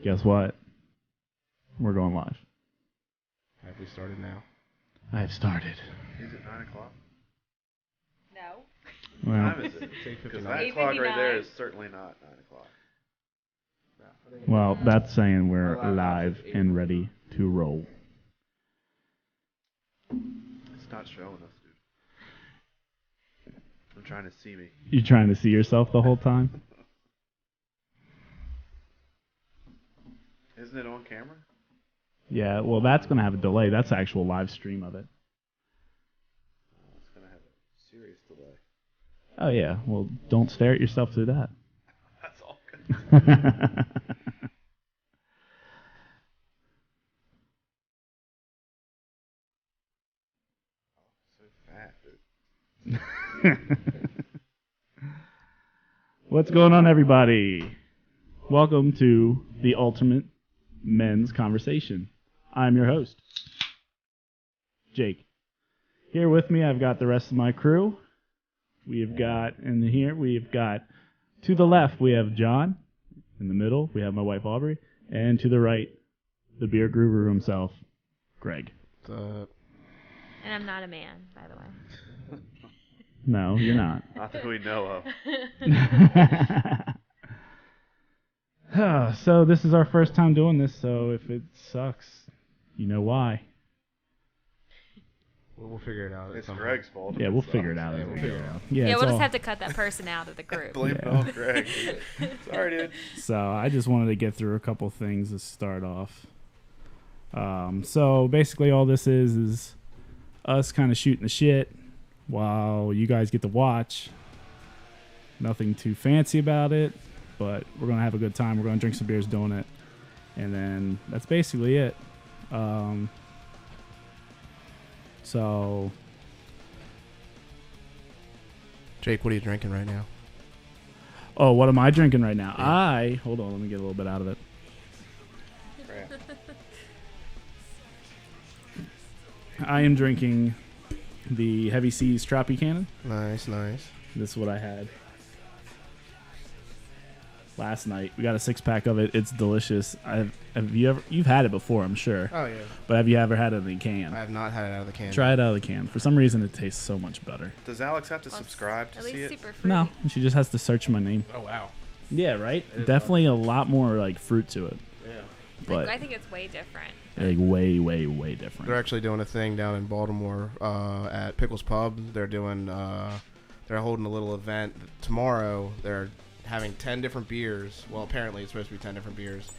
Guess what? We're going live. Have we started now? I've started. Is it 9 o'clock? No. Well, What time is it? Because 9 o'clock right there is certainly not 9 o'clock. well, that's saying we're live and ready to roll. It's not showing us, dude. I'm trying to see me. You trying to see yourself the whole time? Isn't it on camera? Yeah, well, that's going to have a delay. That's the actual live stream of it. It's going to have a serious delay. Oh, yeah. Well, don't stare at yourself through that. That's all good. So fat, dude. What's going on, everybody? Welcome to the Ultimate Men's Conversation. I'm your host, Jake. Here with me, I've got the rest of my crew. We've got, to the left, we have John. In the middle, we have my wife, Aubry. And to the right, the beer guru himself, Greg. What's up? And I'm not a man, by the way. No, you're not. Not that we know of. So this is our first time doing this, so if it sucks, you know why. We'll figure it out. It's Greg's fault. Yeah, we'll figure it out. Yeah, we'll figure it out. Yeah, We'll just have to cut that person out of the group. Blame it on Greg. Sorry, dude. So I just wanted to get through a couple things to start off. So basically all this is us kind of shooting the shit while you guys get to watch. Nothing too fancy about it, but we're going to have a good time. We're going to drink some beers doing it. And then that's basically it. So, Jake, what are you drinking right now? oh, what am I drinking right now? Hold on, let me get a little bit out of it. Crap. I am drinking the Heavy Seas Tropicana. Nice, nice. This is what I had last night. We got a 6-pack of it. It's delicious. You've had it before, I'm sure. Oh, yeah. But have you ever had it in the can? I have not had it out of the can. Try it out of the can. For some reason, it tastes so much better. Does Alex have to subscribe to At see least it? super fruity. No, she just has to search my name. Oh, wow. Yeah, right? It is Definitely a lot more like fruit to it. Yeah. But I think it's way different. like way, way, way different. They're actually doing a thing down in Baltimore at Pickles Pub. They're doing, they're holding a little event tomorrow. They're having 10 different beers. Well, apparently it's supposed to be 10 different beers.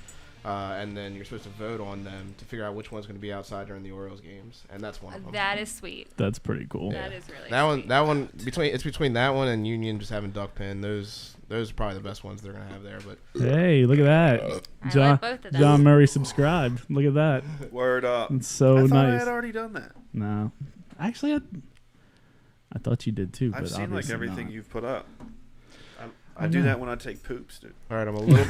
And then you're supposed to vote on them to figure out which one's going to be outside during the Orioles games. And that's one of them. That is sweet. That's pretty cool. That is really That sweet. one between that one and Union just having duck pin. Those are probably the best ones they're gonna have there. But Hey, look at that. I John, like both of them. John Murray subscribed. Look at that. Word up. It's so I thought I nice. had already done that. No. Actually, I thought you did too. I've but seen like obviously everything not. you've put up. I I do know. that when I take poops, dude. all right, I'm a little.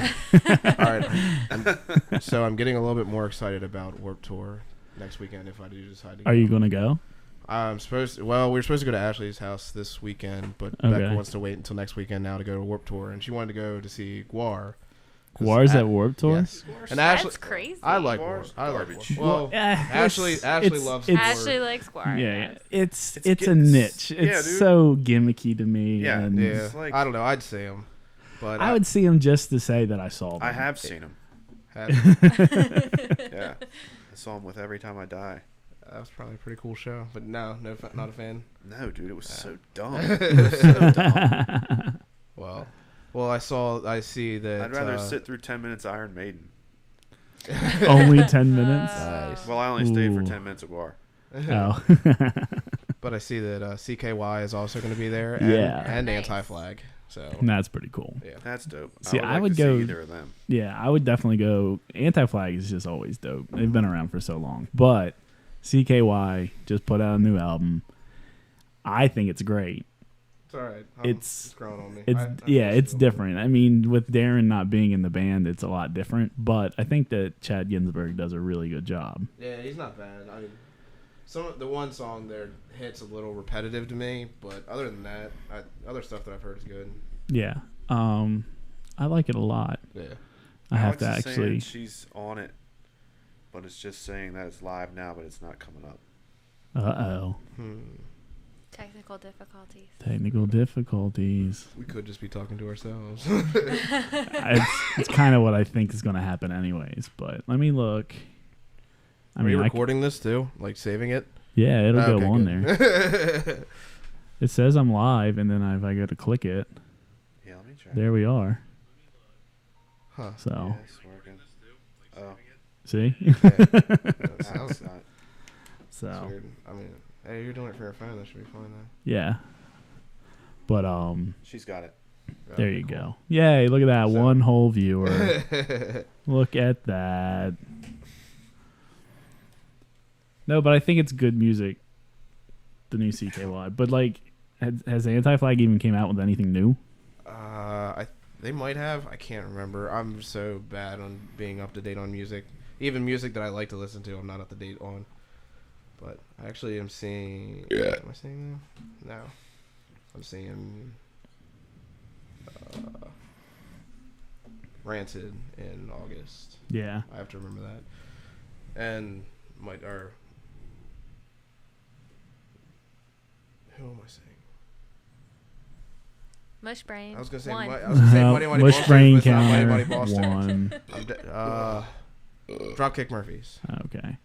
All right, so I'm getting a little bit more excited about Warped Tour next weekend if I do decide to go. Are you going to go? I'm supposed to, we're supposed to go to Ashley's house this weekend, but Okay. Becca wants to wait until next weekend now to go to Warped Tour, and she wanted to go to see Guar. 'Cause Guar's A- at Warped Tour? Yes. And That's Ashley, crazy. I like Guar's Guar. I like garbage. Guar. Well, Ashley loves Guar. Ashley likes guar. Yeah, yes. it's a niche. It's yeah, dude. so gimmicky to me. Yeah, and Yeah, It's like- I don't know. I'd see him, but I would see him just to say that I saw them. I have seen him. had- Yeah. I saw him with Every Time I Die. that was probably a pretty cool show. But no, not a fan. No, dude, it was so dumb. It was so dumb. Well, I see that. I'd rather sit through 10 minutes of Iron Maiden. Only 10 minutes? Nice. Well, I only stayed for Ooh. 10 minutes of Guar. Oh. But I see that CKY is also going to be there. And, Yeah. and Nice. Anti-Flag. So That's pretty cool. yeah. That's dope. See, I like would to see go- either of them. Yeah, I would definitely go. Anti-Flag is just always dope. They've been around for so long. But CKY just put out a new album. I think it's great. It's all right. It's growing on me. It's I it's different. I mean, with Darren not being in the band, it's a lot different. But I think that Chad Ginsburg does a really good job. Yeah, he's not bad. I mean, the one song there hits a little repetitive to me, but other than that, other stuff that I've heard is good. Yeah, I like it a lot. Yeah. I have to Alex is saying actually. she's on it, but it's just saying that it's live now, but it's not coming up. Uh-oh. Technical difficulties. Technical difficulties. We could just be talking to ourselves. It's kind of what I think is going to happen anyways, but let me look. Are you recording this too? Like saving it? Yeah, it'll go on good. there. It says I'm live, and then if I go to click it, Yeah, let me try. there we are. Huh. So, Yeah, it's working. Oh, see? no, it's not. It's So, weird. I mean, hey, you're doing it for your phone. That should be fine then. yeah. But, She's got it. there you go. Yay, look at that. So- One whole viewer. Look at that. No, but I think it's good music, the new CKY. But, like, has Anti-Flag even came out with anything new? They might have. I can't remember. I'm so bad on being up to date on music. Even music that I like to listen to, I'm not up to date on. But I actually am seeing. Yeah. Am I seeing them? No. I'm seeing Rancid in August. Yeah. I have to remember that. And who am I saying? Mush Brain. I was gonna say One. Money Money Mush Boston, Brain but it's not Money counter. Money Boston. One. Dropkick Murphys. Okay.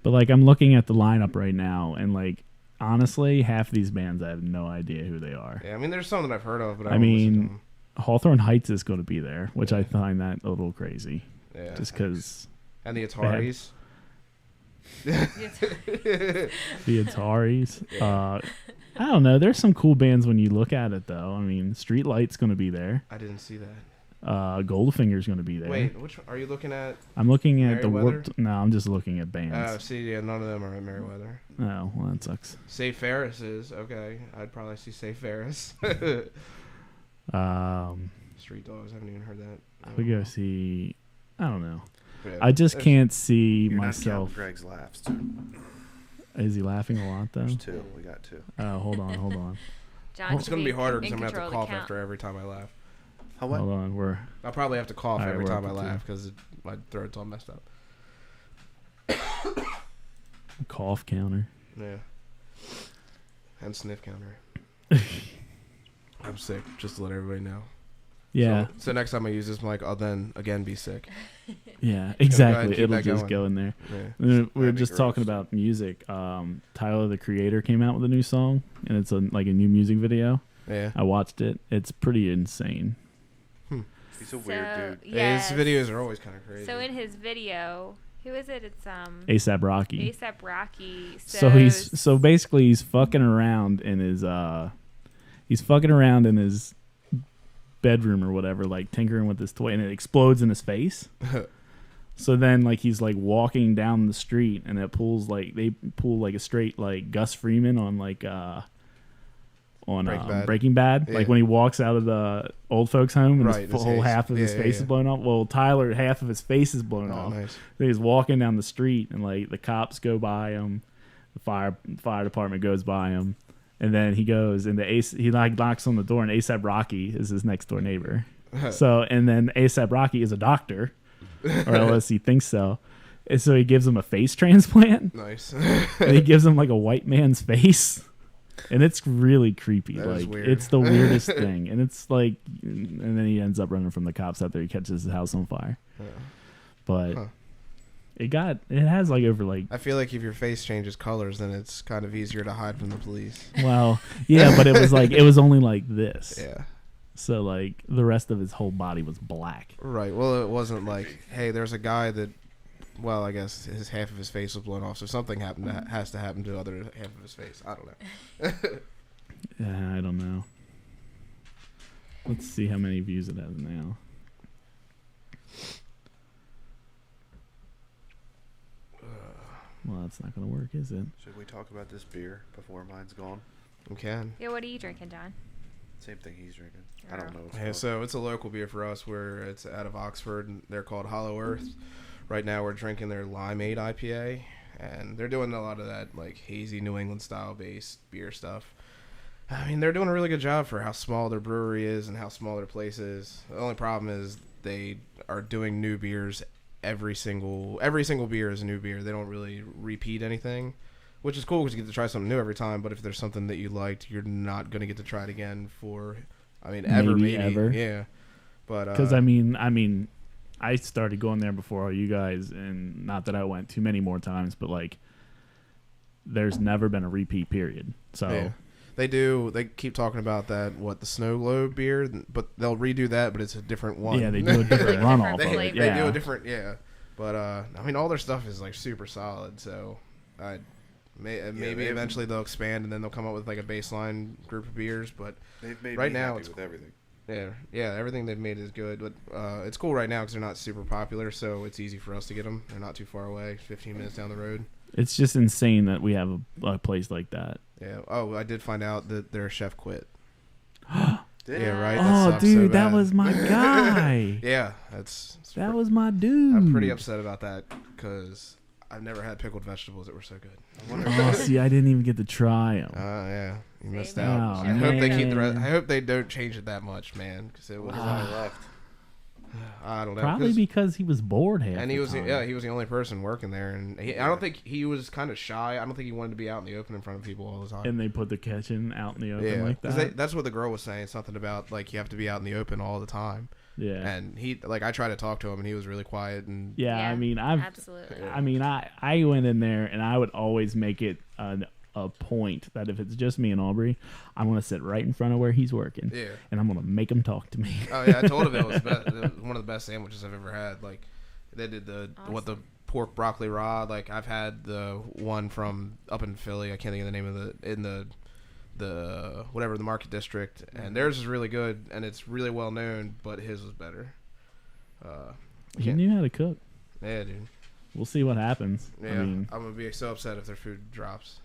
But, like, I'm looking at the lineup right now, and, like, honestly, half of these bands, I have no idea who they are. Yeah, I mean, there's some that I've heard of, but I I don't listen to mean, them. Hawthorne Heights is going to be there, which Yeah. I find that a little crazy. Yeah. Just because And the Ataris. the Ataris. I don't know. There's some cool bands when you look at it, though. I mean, Streetlight's going to be there. I didn't see that. Goldfinger's going to be there. Wait, which are you looking at? I'm looking at the Merriweather? Warped. No, I'm just looking at bands. See, yeah, none of them are at Merriweather. Oh, well, that sucks. Say Ferris is okay. I'd probably see Say Ferris. Street Dogs. I haven't even heard that. I would go see. I don't know. Yeah, I just there's- can't see You're not myself. counting Greg's laughs, too. Is he laughing a lot, though? There's two. We got two. Oh, hold on. John It's should gonna be harder in because I'm gonna have control to of cough the count. after every time I laugh. How what? Hold on. I'll probably have to cough Alright, every we're time I up to laugh because my throat's all messed up. Cough counter. Yeah. And sniff counter. I'm sick, just to let everybody know. Yeah. So next time I use this mic, I'll then again be sick. Yeah, ahead, exactly. keep It'll that just going. go in there. Yeah. We were That'd be just talking gross. about music. Tyler, the Creator, came out with a new song, and it's like a new music video. Yeah. I watched it. It's pretty insane. He's a weird dude. Yes. His videos are always kind of crazy. So in his video, who is it? It's ASAP Rocky. ASAP Rocky. So basically he's fucking around in his bedroom or whatever, like tinkering with this toy, and it explodes in his face. So then, like, he's like walking down the street, and they pull like a straight like Gus Freeman on Breaking Bad. Yeah. Like when he walks out of the old folks' home and Right, his his whole face. half of his Yeah, face yeah. is blown off. Well, Tyler, half of his face is blown Oh, off. nice. So he's walking down the street, and like the cops go by him, the fire department goes by him, and then he goes and he like knocks on the door, and ASAP Rocky is his next door neighbor. So and then ASAP Rocky is a doctor, or else he thinks so. And so he gives him a face transplant, Nice. and he gives him like a white man's face. And it's really creepy. That is Like weird. it's the weirdest thing. And it's like, and then he ends up running from the cops after he catches his house on fire. Yeah. But Huh. it has like over like, I feel like if your face changes colors, then it's kind of easier to hide from the police. well, yeah, but it was only like this. Yeah. So like the rest of his whole body was black. Right. Well, it wasn't like, hey, there's a guy that, well, I guess his half of his face was blown off, so something happened that has to happen to the other half of his face. I don't know. Yeah, I don't know. Let's see how many views it has now. Well, that's not going to work, is it? Should we talk about this beer before mine's gone? We can. Yeah, what are you drinking, John? Same thing he's drinking. I don't know. What's Yeah, so it's a local beer for us. It's out of Oxford, and they're called Hollow Earth. Right now, we're drinking their Limeade IPA, and they're doing a lot of that like hazy New England style based beer stuff. I mean, they're doing a really good job for how small their brewery is and how small their place is. The only problem is they are doing new beers. Every single beer is a new beer. They don't really repeat anything, which is cool because you get to try something new every time. But if there's something that you liked, you're not gonna get to try it again for, maybe ever. Yeah, but Because I started going there before all you guys, and not that I went too many more times, but like, there's never been a repeat period. So yeah. They keep talking about that, the Snow Globe beer, but they'll redo that, but it's a different one. yeah, they do a different runoff of They it. do Yeah, a different, yeah. But all their stuff is like super solid. So, maybe eventually they'll expand and then they'll come up with like a baseline group of beers. But they've made right me now happy it's with everything. Yeah, everything they've made is good. But it's cool right now because they're not super popular, so it's easy for us to get them. They're not too far away, 15 minutes down the road. it's just insane that we have a place like that. Yeah. Oh, I did find out that their chef quit. Did Yeah, it? right. Oh, sucks so dude, that bad. was my guy. Yeah, That was my dude. I'm pretty upset about that because I've never had pickled vegetables that were so good. I wonder Oh, see, I didn't even get to try them. Yeah, you missed Same. out. Oh, I hope they keep the man. I hope they don't change it that much, man. Because it was. why he left. I don't know. Probably 'cause- because he was bored half and he the was time. he was the only person working there, and I don't think he was kind of shy. I don't think he wanted to be out in the open in front of people all the time. And they put the kitchen out in the open like 'cause that. that's what the girl was saying. Something about like you have to be out in the open all the time. Yeah. And he I tried to talk to him, and he was really quiet. And Yeah, Yeah, I mean, absolutely. I went in there and I would always make it a point that if it's just me and Aubrey, I'm gonna sit right in front of where he's working, Yeah. and I'm gonna make him talk to me. Oh yeah, I told him it was one of the best sandwiches I've ever had. Like they did the pork broccoli raw. Like I've had the one from up in Philly. I can't think of the name of in the whatever the Market District, and theirs is really good and it's really well known, but his was better. He knew how to cook. Yeah, dude. We'll see what happens. Yeah, I mean, I'm gonna be so upset if their food drops.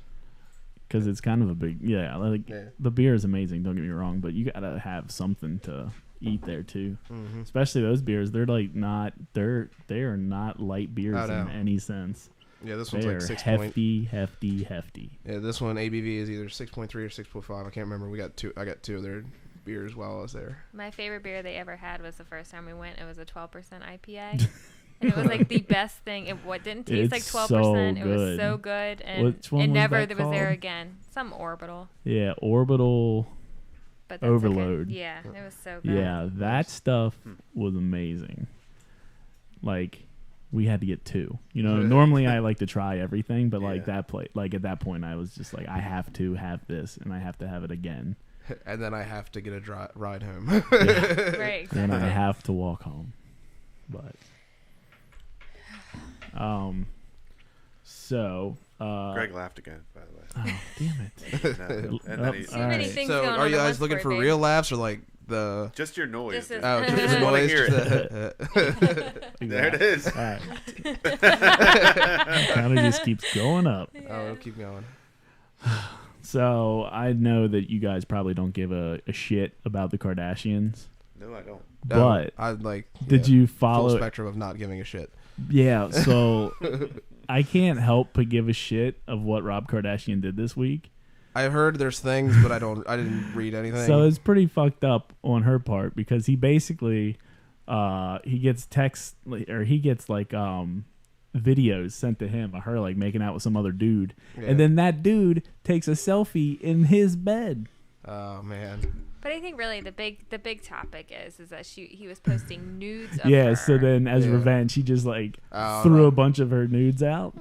because it's kind of a big like Yeah. the beer is amazing. Don't get me wrong, but you gotta have something to eat there too. Mm-hmm. Especially those beers. They're like they are not light beers Oh, no. in any sense. Yeah, this They one's are like 6 hefty. Yeah, this one ABV is either 6.3 or 6.5. I can't remember. I got two of their beers while I was there. My favorite beer they ever had was the first time we went. It was a 12% IPA. And it was like the best thing. It didn't taste like It's 12%. It was good. so good. And Which one it was never that was there called? again. Some Orbital. Yeah, Orbital. But that's Overload. yeah, it was so good. Yeah, that stuff was amazing. Like, we had to get two. You know, normally I like to try everything, but like Yeah. at that point, I was just like, I have to have this, and I have to have it again. And then I have to get a ride home. Right, Then I exactly. have to walk home. But, so, Greg laughed again, by the way. oh, damn it. No, and then he, Too many Alright. things So, going are on you at guys once looking you, for baby. real laughs or like the? just your noise. This is- Oh, I just just want to noise? hear it. There it is. All right. Kind of just keeps going up. Oh, it'll keep going. So I know that you guys probably don't give a shit about the Kardashians, No, I don't. but I like. did yeah, you full follow? spectrum of not giving a shit? Yeah. So I can't help but give a shit of what Rob Kardashian did this week. I heard there's things, but I didn't read anything. So it's pretty fucked up on her part because he basically he gets texts or he gets like videos sent to him of her like making out with some other dude, Yeah. and then that dude takes a selfie in his bed. Oh man. But I think really the big topic is that he was posting nudes of Yeah, her. so then as Yeah. revenge, he just like Oh, threw no. a bunch of her nudes out.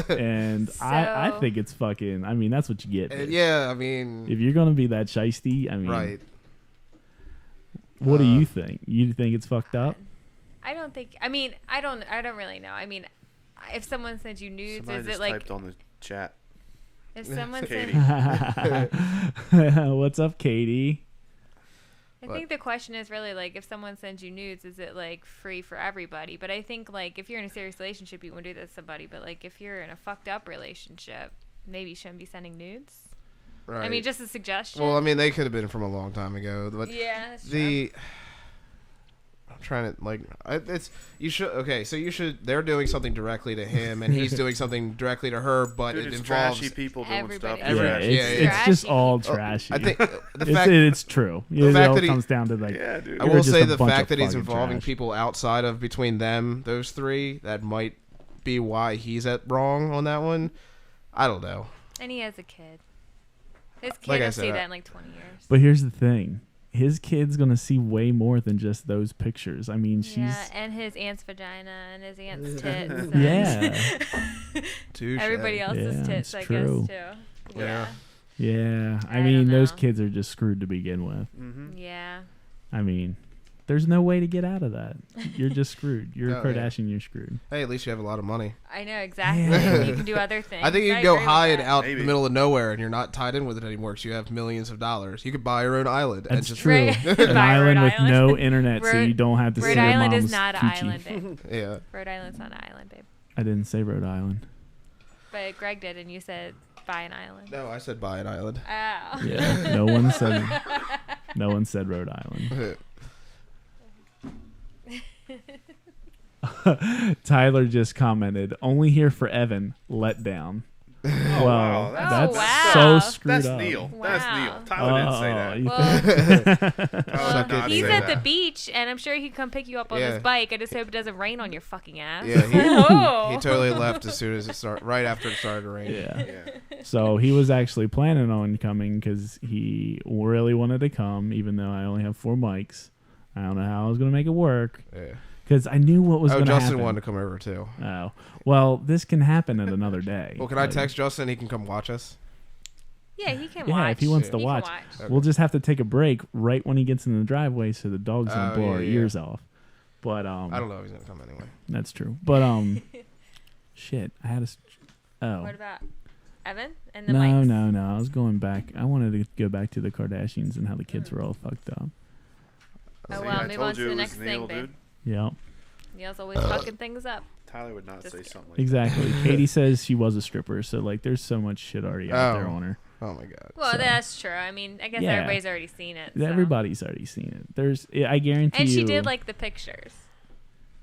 And I So- think it's fucking, I mean, that's what you get. bitch. Yeah, I mean, If you're going to be that shiesty, I mean, right. what do you think? You think it's fucked up? I don't think. I mean, I don't really know. I mean, if someone sends you nudes, Somebody is just it like typed on the chat. if someone Katie. sends? What's up, Katie? I think the question is really like if someone sends you nudes, is it like free for everybody? But I think like if you're in a serious relationship, you want to do that to somebody. But like if you're in a fucked up relationship, maybe you shouldn't be sending nudes. Right. I mean, just a suggestion. Well, I mean, they could have been from a long time ago, but yeah, that's true. the trying to they're doing something directly to him, and he's doing something directly to her, but Dude, it it's involves trashy people doing everybody. stuff. Everybody. It's just all trashy. I think it's true. the fact that it comes down to like. Yeah, dude. I you're will just say a the bunch fact of that he's fucking involving trash. people outside of between them, those three, that might be why he's at wrong on that one. I don't know. And he has a kid. His kid Like I will said, see that in like 20 years. But here's the thing. His kid's gonna see way more than just those pictures. I mean, Yeah, and his aunt's vagina and his aunt's tits. And Yeah. Touche. everybody else's Yeah, tits, it's I true. guess, too. Yeah. Yeah. I I mean, don't those know. kids are just screwed to begin with. Mm-hmm. Yeah. I mean, there's no way to get out of that. You're just screwed. You're a Oh, yeah. Kardashian. You're screwed. Hey, at least you have a lot of money. I know, exactly. Yeah. You can do other things. I think you can go agree with hide that. out in Maybe. the middle of nowhere, and you're not tied in with it anymore because you have millions of dollars. You could buy your own island. and That's just, true. Right. An Buy Rhode island with Island. no internet, so Rhode- you don't have to see Rhode your Island mom's is not an coochie. island, babe. Yeah. Rhode Island's not an island, babe. I didn't say Rhode Island. But Greg did, and you said buy an island. No, I said buy an island. Oh. Yeah. No one said. No one said Rhode Island. Tyler just commented, "Only here for Evan. Let down." Oh, Well, wow. that's wow. so screwed That's up. Neil. Wow. That's Neil. Tyler didn't say that. you Well, Tyler Suck did not it. he's say at the that. beach, and I'm sure he'd come pick you up on Yeah. his bike. I just hope it doesn't rain on your fucking ass. Yeah, Oh. he totally left as soon as it started. Right after it started to rain. Yeah. Yeah. So he was actually planning on coming because he really wanted to come, even though I only have 4 mics. I don't know how I was going to make it work Yeah. because I knew what was Oh, going to happen. Justin wanted to come over too. Oh, well, this can happen at another day. Well, can I Like, text Justin? He can come watch us. Yeah, he can Yeah, watch. if he wants to He can watch. Okay. We'll just have to take a break right when he gets in the driveway, so the dogs don't Oh, blow yeah, our yeah. ears off. But I don't know if he's gonna come anyway. that's true. But shit, I had a. Oh. What about Evan and the No, mics? no. I was going back. I wanted to go back to the Kardashians and how the kids were all fucked up. Oh, See, well, I move told on to you the it was next thing, Neil, babe. dude. Yeah, Neil's always fucking things up. Tyler would not Just say kidding. something like exactly. Katie says she was a stripper, so like, there's so much shit already out there Oh. on her. Oh my god. Well, So- that's true. I mean, I guess Yeah. everybody's already seen it. So. Everybody's already seen it. I guarantee And you. she did like the pictures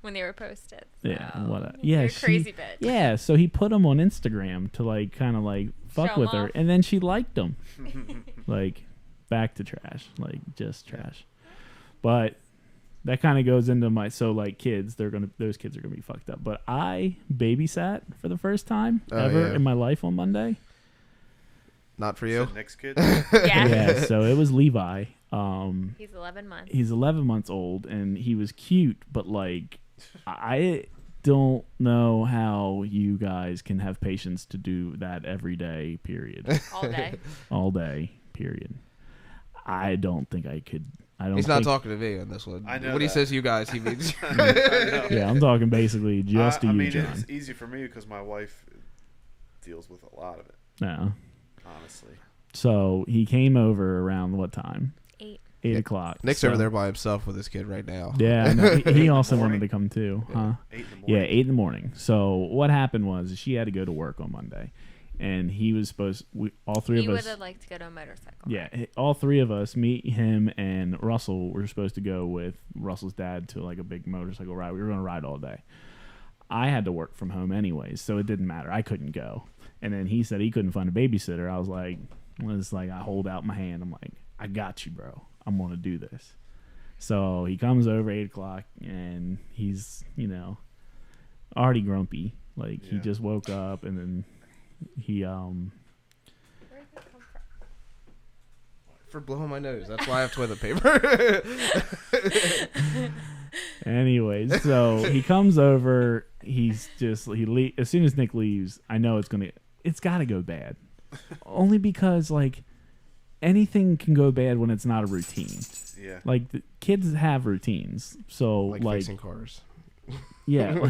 when they were posted. Yeah, so what? Yeah, you're a she- crazy bitch. Yeah, so he put them on Instagram to like kind of like fuck Show 'em with her, off. and then she liked them. Like back to trash, like just trash. But that kind of goes into my like kids. Those kids are gonna be fucked up. But I babysat for the first time Oh, ever yeah. in my life on Monday. Not for that. you. Said Nick's kid. Yeah. Yeah, so it was Levi. He's 11 months. He's 11 months old, and he was cute, but like I don't know how you guys can have patience to do that every day. Period. All day. All day. Period. I don't think I could. I don't. He's not think- talking to me on this one. I know When he that. says you guys, he means. I know. Yeah, I'm talking basically just to I you, mean, John. it's easy for me because my wife deals with a lot of it, No. honestly. So he came over around what time? 8. 8 o'clock. Nick's So- over there by himself with his kid right now. Yeah, I know. He also morning. wanted to come too, huh? 8 in the morning. Yeah, 8 in the morning. So what happened was she had to go to work on Monday, and he was supposed. All three He of would us. have liked to go to a motorcycle. Yeah, all 3 of us, me, him, and Russell, were supposed to go with Russell's dad to like a big motorcycle ride. We were going to ride all day. I had to work from home anyways, so it didn't matter. I couldn't go. And then he said he couldn't find a babysitter. I was like, I hold out my hand. I'm like, I got you, bro. I'm going to do this. So he comes over 8 o'clock, and he's, already grumpy. Like, he Yeah. just woke up, and then he, Where did it come from? For blowing my nose. That's why I have toilet paper. anyways, so he comes over. He's just, as soon as Nick leaves, I know it's got to go bad. Only because, like, anything can go bad when it's not a routine. Yeah. Like, the kids have routines. So, like like fixing cars. yeah.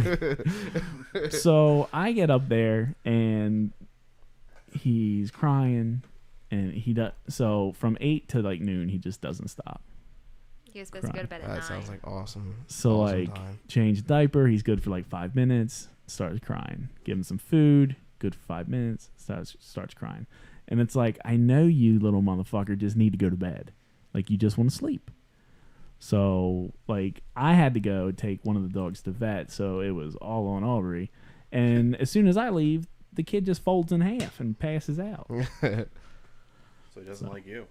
So I get up there, and he's crying, and he does. So from 8 to like noon, he just doesn't stop. He was supposed to go to bed at 9. That sounds like awesome. So awesome like, time. change diaper. He's good for like 5 minutes. Starts crying. Give him some food. Good for 5 minutes. Starts crying. And it's like, I know you little motherfucker just need to go to bed. Like, you just want to sleep. So, like, I had to go take one of the dogs to vet, so it was all on Aubry. And as soon as I leave, the kid just folds in half and passes out. So he doesn't like you.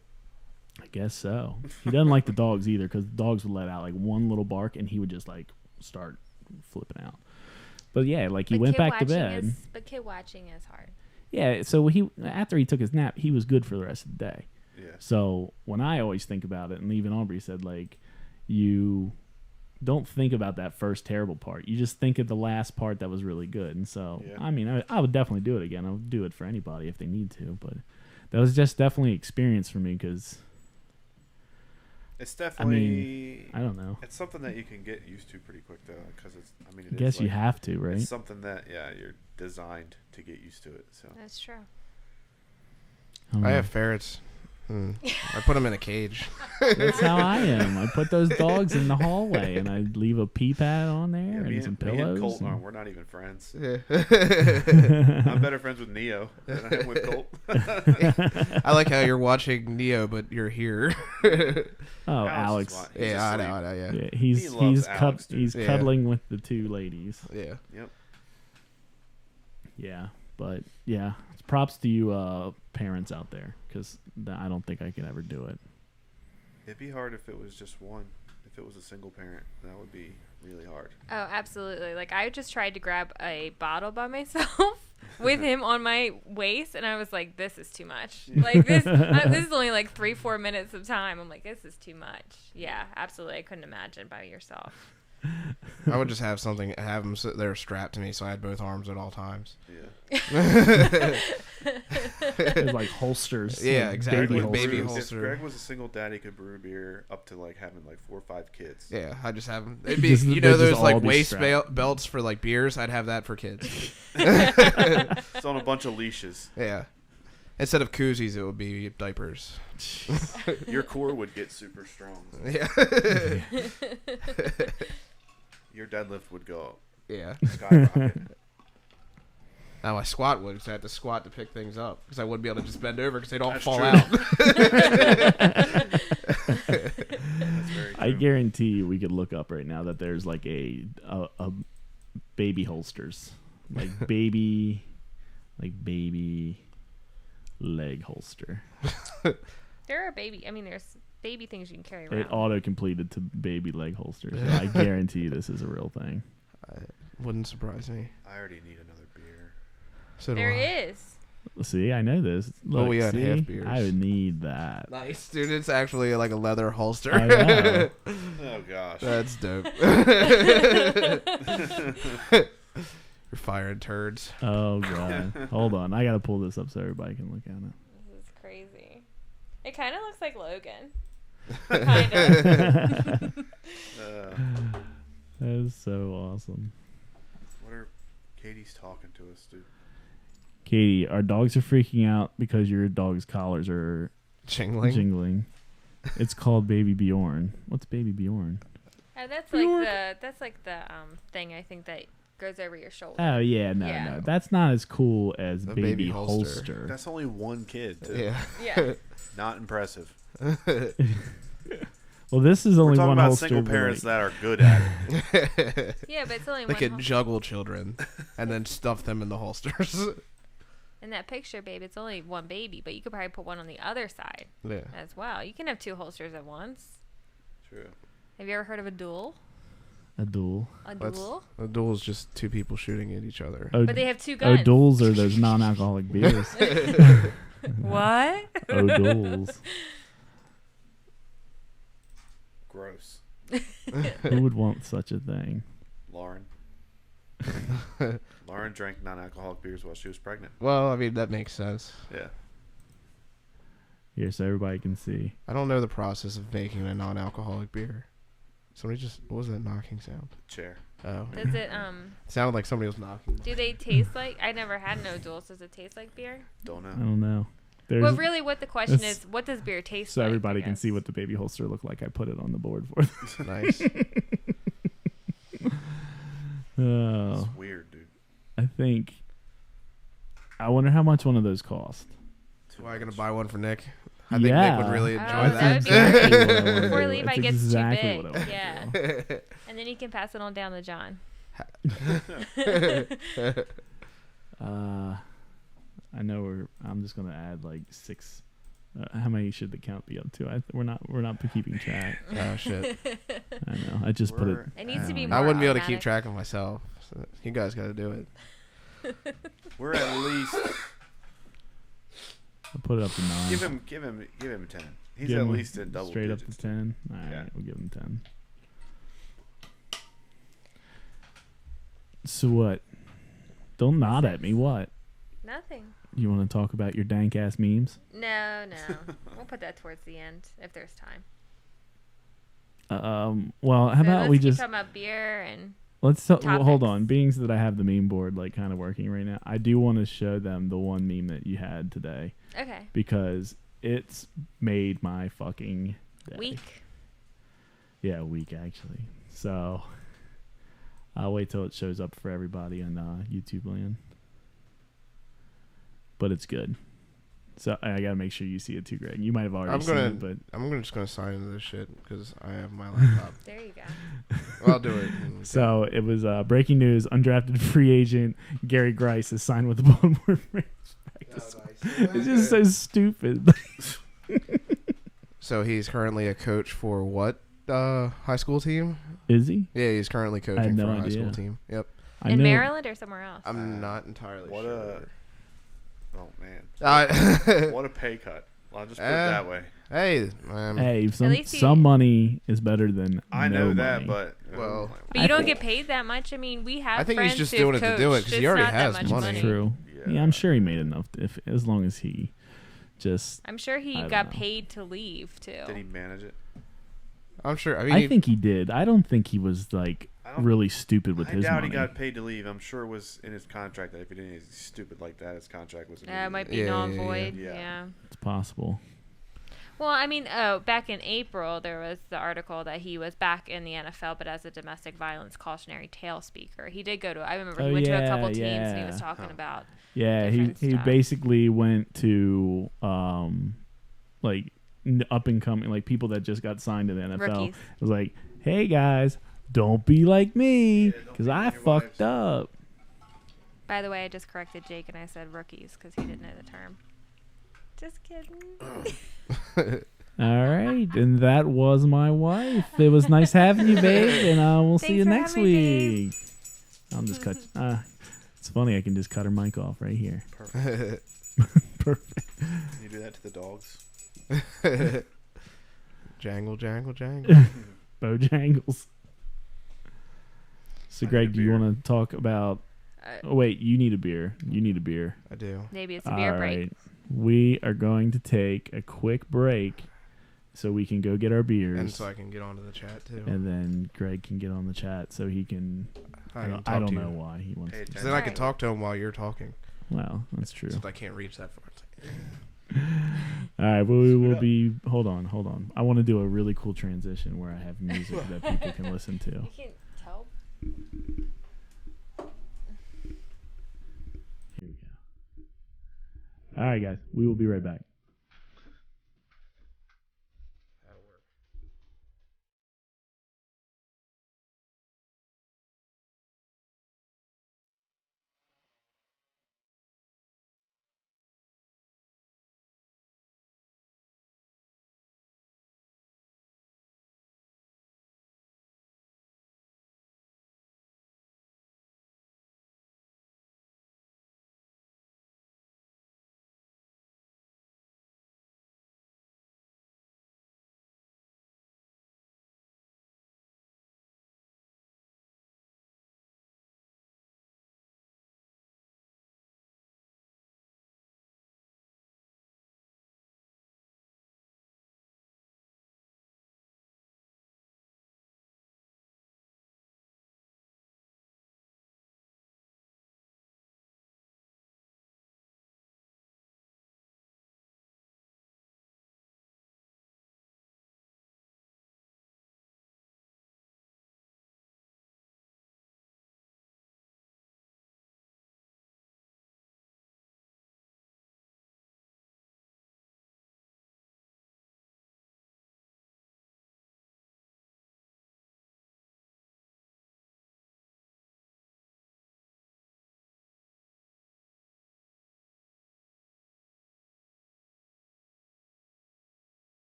I guess so. He doesn't like the dogs either, because the dogs would let out like one little bark, and he would just like start flipping out. But yeah, like he went back to bed. But kid watching is hard. Yeah, so after he took his nap, he was good for the rest of the day. Yeah. So when I always think about it, and even Aubry said, like, you don't think about that first terrible part. You just think of the last part that was really good. And so, Yeah. I mean, I would definitely do it again. I would do it for anybody if they need to. But that was just definitely an experience for me because, It's definitely. I don't know. It's something that you can get used to pretty quick, though, because it's. I mean, I guess you have to, right? It's something that you're designed to get used to it. So. That's true. I have ferrets. I put them in a cage. That's how I am. I put those dogs in the hallway, and I leave a pee pad on there and some Me pillows. and Colt aren't. We're not even friends. Yeah. I'm better friends with Neo than I am with Colt. I like how you're watching Neo, but you're here. Oh, Alex Alex. is He's Yeah, I asleep. know, yeah. Yeah, He loves Alex, dude. he's Yeah. cuddling with the two ladies. Yeah. Yep. Yeah, but yeah, props to you parents out there, because I don't think I could ever do it. It'd be hard if it was just one. If it was a single parent, that would be really hard. Oh, absolutely. Like, I just tried to grab a bottle by myself with him on my waist, and I was like, this is too much. Like, this is only like 3-4 minutes of time. I'm like, this is too much. Yeah, absolutely. I couldn't imagine by yourself. I would just have them sit there strapped to me, so I had both arms at all times. Yeah. It's like holsters. Yeah, like exactly. Baby Like baby holsters. holster. If Greg was a single dad, he could brew beer up to like having like 4 or 5 kids. Yeah, I just have them. It'd be, Just- you they'd know, just those all like be waist strapped. belts for like beers. I'd have that for kids. It's on a bunch of leashes. Yeah. Instead of koozies, it would be diapers. Your core would get super strong. Yeah. Your deadlift would go Yeah. skyrocket. Now my squat would, because I had to squat to pick things up, because I wouldn't be able to just bend over because they don't That's fall true. out. That's very true. I guarantee you, we could look up right now that there's like a baby holsters, like baby leg holster. There are there's baby things you can carry around. It auto completed to baby leg holsters. I guarantee you this is a real thing. Wouldn't surprise me. I already need another beer. So do There I. is. See, I know this. Look, we had see? half beers. I would need that. Nice, dude. It's actually like a leather holster. I know. Oh gosh. That's dope. You're firing turds. Oh god. Hold on, I gotta pull this up so everybody can look at it. This is crazy. It kind of looks like Logan. Kind of. That is so awesome. What are Katie's talking to us, dude? Katie, our dogs are freaking out because your dog's collars are Jingling. jingling. It's called Baby Bjorn. What's Baby Bjorn? Oh, that's like the thing I think that goes over your shoulder. Oh yeah, Yeah. no. That's not as cool as A Baby, baby holster. holster. That's only one kid, too. Yeah. Yeah. Not impressive. Well, this is We're only talking one about holster. single but, parents like, that are good at it. Yeah, but it's only They one. could juggle children and then stuff them in the holsters. In that picture, babe, it's only one baby, but you could probably put one on the other side Yeah. as well. You can have 2 holsters at once. True. Have you ever heard of a duel? a duel. A That's- duel? A duel is just 2 people shooting at each other. Oh, But they have 2 guns. duels are those non-alcoholic beers. What? Duels. Gross. Who would want such a thing? Lauren. Lauren drank non-alcoholic beers while she was pregnant. Well, I mean, that makes sense. Yeah. Here, so everybody can see. I don't know the process of making a non-alcoholic beer. Somebody just... What was that knocking sound? Chair. Oh. Does it, It sounded like somebody was knocking. do they taste like, I never had no duels. Does it taste like beer? Don't know. I don't know. There's, Well, really what the question this- is, what does beer taste so like? everybody I can see guess? what the baby holster looked like. I put it on the board for them. Nice. Oh, It's weird, dude. I think. I wonder how much one of those cost. Too Why, I gonna much. buy one for Nick? I think Nick would really Oh, enjoy that that. would be Exactly what I wanna Before do. Levi That's gets exactly too what I big. wanna Yeah. do. And then you can pass it on down to John. I know I'm just gonna add like 6. How many should the count be up to? We're not keeping track. Oh shit! I know. I just put it. It needs to be down. more I wouldn't be able to automatic. keep track of myself. So you guys got to do it. We're at least I'll put it up to 9. give him 10. He's Give at him least in double straight digits. up to 10. All right, Yeah. we'll give him 10. So what? Don't nod at me. What? Nothing. You want to talk about your dank ass memes? No. We'll put that towards the end if there's time. Well, how So about let's we keep just talking about beer and let's well, hold topics. on. Being that I have the meme board like kind of working right now, I do want to show them the one meme that you had today okay. because it's made my fucking day. Week. Yeah, a week actually. So I'll wait till it shows up for everybody on YouTube land. But it's good. So I gotta make sure you see it too, Greg. You might have already seen it, but I'm just gonna sign into this shit because I have my laptop. There you go. Well, I'll do it. so it was breaking news: undrafted free agent Gary Grice is signed with the Baltimore Ravens. It's just so stupid. So he's currently a coach for what high school team? Is he? Yeah, he's currently coaching no for a high idea. school team. Yep. I In know- Maryland or somewhere else? I'm not entirely What sure. Oh man. What a pay cut. I'll just put it that way. Hey, Hey, least he- some money is better than I no know that, money. but Well, But you don't get paid that much. I mean, we have I think he's friends just who've doing it to do it, coached. 'cause he It's already not that has much money. True. Yeah, I'm sure he made enough if as long as he just. I'm sure I he don't got know. paid to leave too. did he manage it? I'm sure. I mean, I think he did. I don't think he was like I don't- really stupid with I his doubt money. he got paid to leave. I'm sure it was in his contract that if he did anything stupid like that, his contract was. Yeah, it might be Yeah, null and void. yeah. Yeah. It's possible. Well, I mean, back in April, there was the article that he was back in the NFL, but as a domestic violence cautionary tale speaker. He did go to. I remember he Oh, went to a yeah, couple teams and he yeah. was talking about. Yeah, different he stuff. basically went to like up and coming like people that just got signed to the NFL. Rookies. It was like, hey guys, don't be like me because I fucked up. By the way, I just corrected Jake and I said rookies because he didn't know the term. Just kidding. All right, and that was my wife. It was nice having you, babe, and we'll see Thanks you for next having me, week. I'll just cut. It's funny, I can just cut her mic off right here. Perfect. Perfect. You do that to the dogs. jangle, jangle, jangle. Bojangles. So, I need Greg, a do you beer. want to talk about? Oh, wait, you need a beer. You need a beer. I do. Maybe it's a beer All break. right. We are going to take a quick break so we can go get our beers. And so I can get onto the chat too. And then Greg can get on the chat so he can. I can talk I don't to you. know why he wants Hey, to. 'Cause then I can Alright. talk to him while you're talking. Well, that's true. Since I can't reach that far. All right, well, we will be. Hold on. I want to do a really cool transition where I have music that people can listen to. You can tell. Here we go. All right, guys, we will be right back.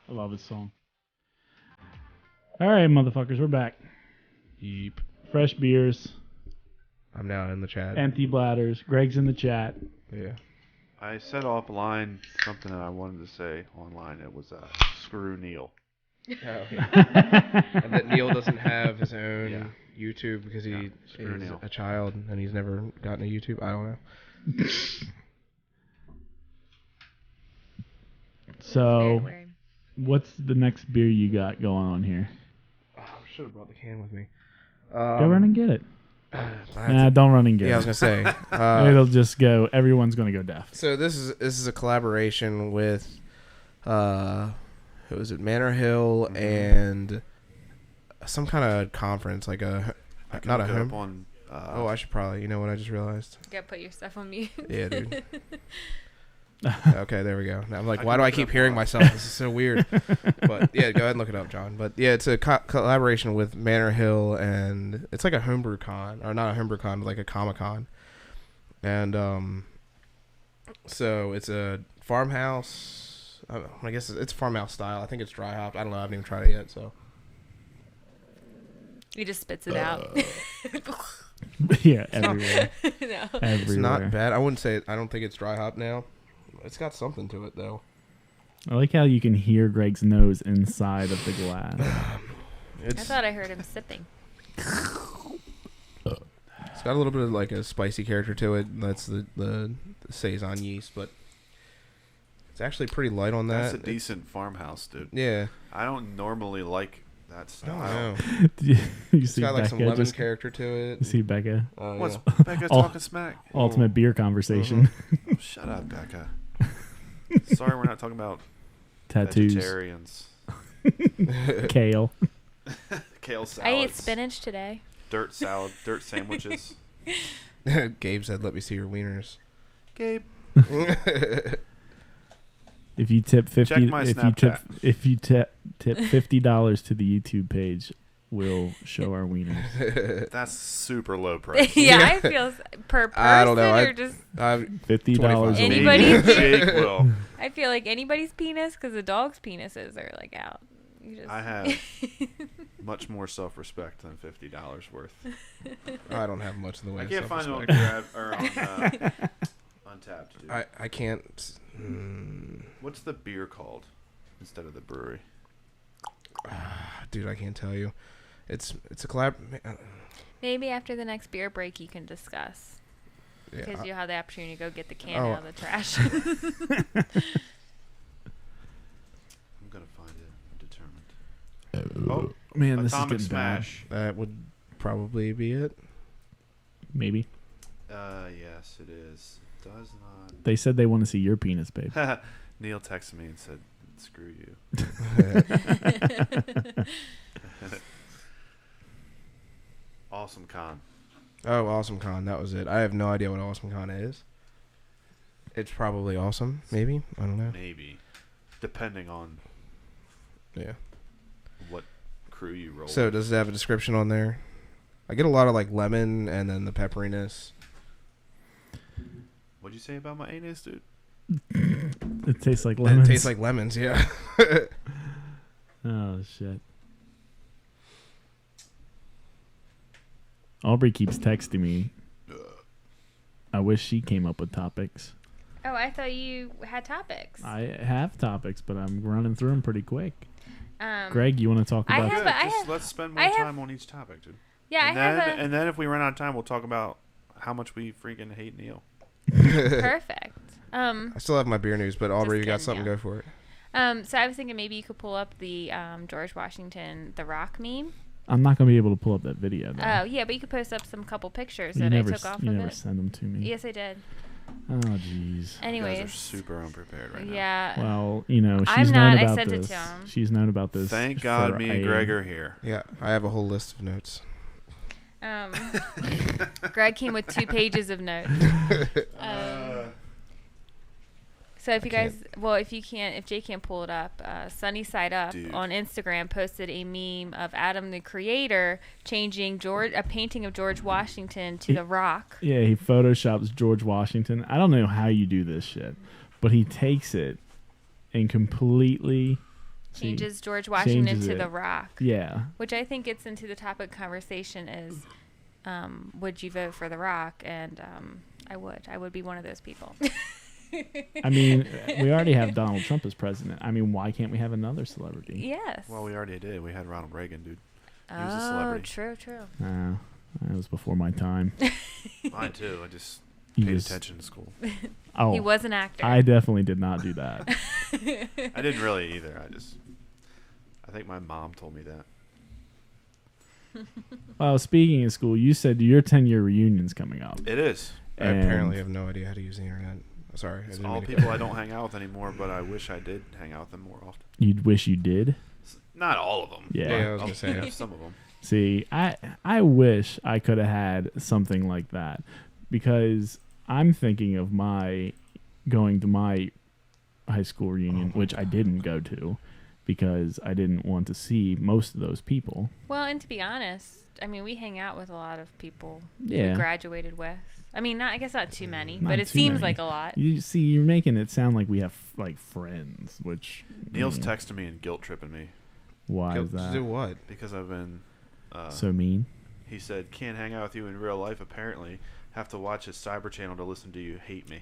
I love his song. All right, motherfuckers, we're back. Yeep. Fresh beers, I'm now in the chat. empty bladders. Greg's in the chat. Yeah. I said offline something that I wanted to say online. It was screw Neil. Oh. And that Neil doesn't have his own YouTube because he screw is Neil. a child and he's never gotten a YouTube. I don't know. So, Very weird. what's the next beer you got going on here? Oh, I should have brought the can with me. Go run and get it. I have Nah, to- don't run and get yeah, I it. was gonna say. It'll just go. Everyone's gonna go deaf. So this is a collaboration with, who is it? Manor Hill and some kind of conference, like a I can not a look it up home. on. Oh, I should probably. You know what I just realized? You gotta put your stuff on mute. Yeah, dude. Okay, there we go. Now I'm like, I why can do I look it keep up hearing live. myself? This is so weird. But yeah, go ahead and look it up, John. But yeah, it's a collaboration with Manor Hill, and it's like a homebrew con, or not a homebrew con, but like a Comic Con. And so it's a farmhouse. I guess it's farmhouse style. I think it's dry hopped. I don't know. I haven't even tried it yet. So He just spits it out. Yeah, everywhere. No. Everywhere. it's not bad. I wouldn't say it. I don't think it's dry hopped now. It's got something to it though. I like how you can hear Greg's nose inside of the glass. I It's thought I heard him sipping. It's got a little bit of like a spicy character to it. That's the saison yeast, but it's actually pretty light on that. That's a decent farmhouse, dude. Yeah. I don't normally like that I style. don't know. you It's see got like Becca some lemon just, character to you it. see Becca. What's Yeah. Becca Oh. talking smack? Ultimate beer conversation. Oh, shut up, Becca. Sorry, we're not talking about Tattoos. vegetarians. Kale. Kale salads. I ate spinach today. Dirt salad, dirt sandwiches. Gabe said, "Let me see your wieners." Gabe. If you tip 50, Check my Snapchat. if you tip $50 to the YouTube page, we'll show our wieners. That's super low price. Yeah, I feel per person I don't know. or just $50 a Any- week. Anybody's- Jake will. I feel like anybody's penis because the dog's penises are like out. You just I have much more self-respect than $50 worth. I don't have much in the way. I of can't find it on self-respect. Grab or on Untapped, dude. I can't. What's the beer called instead of the brewery? Dude, I can't tell you. It's a collab. maybe after the next beer break you can discuss Yeah, because you'll have the opportunity to go get the can Oh. out of the trash. I'm gonna find it. I'm determined. Oh, Man, this Atomic is getting bad. Smash. that would probably be it. Maybe. Yes, it is. It does not. They said they want to see your penis, babe. Neil texted me and said, "Screw you." Awesome Con. Oh, Awesome Con. That was it. I have no idea what Awesome Con is. It's probably awesome. Maybe. I don't know. Maybe, depending on Yeah. what crew you roll. So with. does it have a description on there? I get a lot of like lemon and then the pepperiness. What'd you say about my anus, dude? It tastes like And lemons. it tastes like lemons. Yeah. Oh, shit. Aubrey keeps texting me. I wish she came up with topics. Oh, I thought you had topics. I have topics, but I'm running through them pretty quick. Um, Greg, you want to talk I about have- Good, I just have- let's spend I more have- time on each topic, dude. Yeah, and I have then, a and then if we run out of time, we'll talk about how much we freaking hate Neil. perfect. I still have my beer news, but Aubrey, you got kidding, something? yeah. Go for it. So I was thinking maybe you could pull up the George Washington The Rock meme. I'm not going to be able to pull up that video, though. Oh yeah, but you could post up some couple pictures you that never, I took off you of never it. send them to me. Yes, I did. Oh, jeez. You guys are Anyways, super unprepared right now. yeah. Well, you know, I'm she's not. known I about sent it this. to him. She's known about this. Thank God for me and a- Greg are here. Yeah, I have a whole list of notes. Greg came with 2 pages of notes. So if you guys, if Jay can't pull it up, Sunny Side Up Dude. on Instagram posted a meme of Adam the Creator changing a painting of George Washington to The Rock. Yeah, he photoshops George Washington. I don't know how you do this shit, but he takes it and completely Changes George Washington changes to it. The Rock. Yeah. Which I think gets into the topic conversation is, would you vote for The Rock? And I would be one of those people. I mean, we already have Donald Trump as president. I mean, why can't we have another celebrity? Yes. Well, we already did. We had Ronald Reagan, dude. He was a Oh, celebrity. true. That was before my time. Mine too. I just You paid just- attention in school. Oh, He was an actor. I definitely did not do that. I didn't really either. I think my mom told me that. Well, speaking of school, you said your 10-year reunion's coming up. It is. I apparently have no idea how to use the internet. Sorry. It's all people I don't hang out with anymore, but I wish I did hang out with them more often. You'd wish you did? Not all of them. Yeah. Yeah, I was gonna say. Yeah, some of them. See, I wish I could have had something like that, because I'm thinking of going to my high school reunion, which I didn't go to because I didn't want to see most of those people. Well, and to be honest, I mean, we hang out with a lot of people Yeah. we graduated with. I mean, I guess not too many, Not but it too seems many. like a lot. You see, you're making it sound like we have like friends, which Neil's I mean, texting me and guilt tripping me why is Do that what? because I've been. so mean? He said, "Can't hang out with you in real life. Apparently, have to watch his cyber channel to listen to you hate me."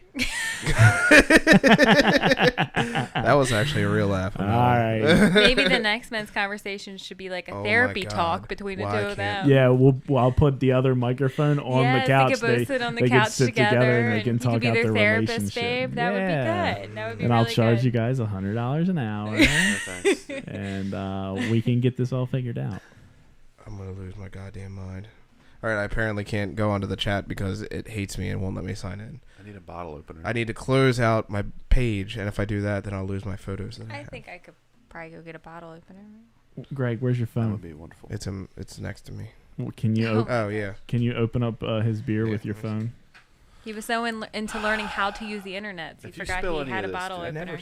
That was actually a real laugh. All right. Maybe the next men's conversation should be like a Oh my therapy God. talk between the Why two of can't- them. Yeah, I'll put the other microphone on Yes, the couch. they could both sit on the they could couch sit together, and they can you talk could be out their their therapist, relationship. babe. That would be Yeah. good. That would be And really I'll charge good. you guys $100 an hour, No thanks. and we can get this all figured out. I'm gonna lose my goddamn mind. All right, I apparently can't go onto the chat because it hates me and won't let me sign in. I need a bottle opener. I need to close out my page, and if I do that, then I'll lose my photos. That I I have. think I could probably go get a bottle opener. Greg, where's your That would phone? be wonderful. It's next to me. Can you Oh yeah. can you open up his beer Yeah, with your let me see. phone? He was so into learning how to use the internet, so he If you forgot spill he any had a of this, bottle dude, I opener.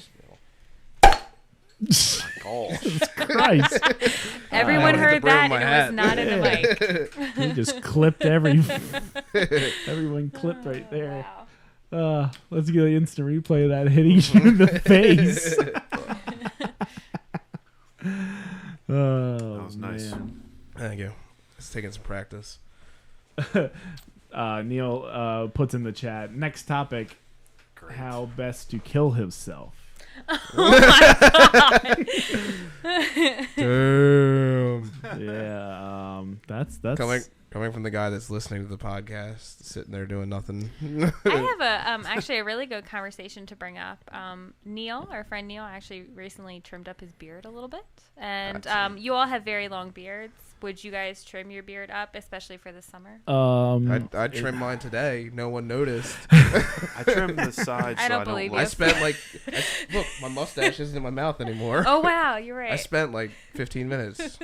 Gosh. Christ! Everyone I hit the heard brim that, of my and it hat. was not in the mic. You just clipped everyone clipped right there. Wow. Let's get an instant replay of that hitting you in the face. Oh, That was nice. man. Thank you. It's taking some practice. Neil puts in the chat. Next topic: Great. how best to kill himself. Damn. Yeah, that's Coming from the guy that's listening to the podcast, sitting there doing nothing. I have actually a really good conversation to bring up. Neil, our friend Neil, actually recently trimmed up his beard a little bit, and you all have very long beards. Would you guys trim your beard up, especially for the summer? I trimmed mine today. No one noticed. I trimmed the sides I so don't I believe don't you. I look. spent look, my mustache isn't in my mouth anymore. Oh wow, you're right. I spent like 15 minutes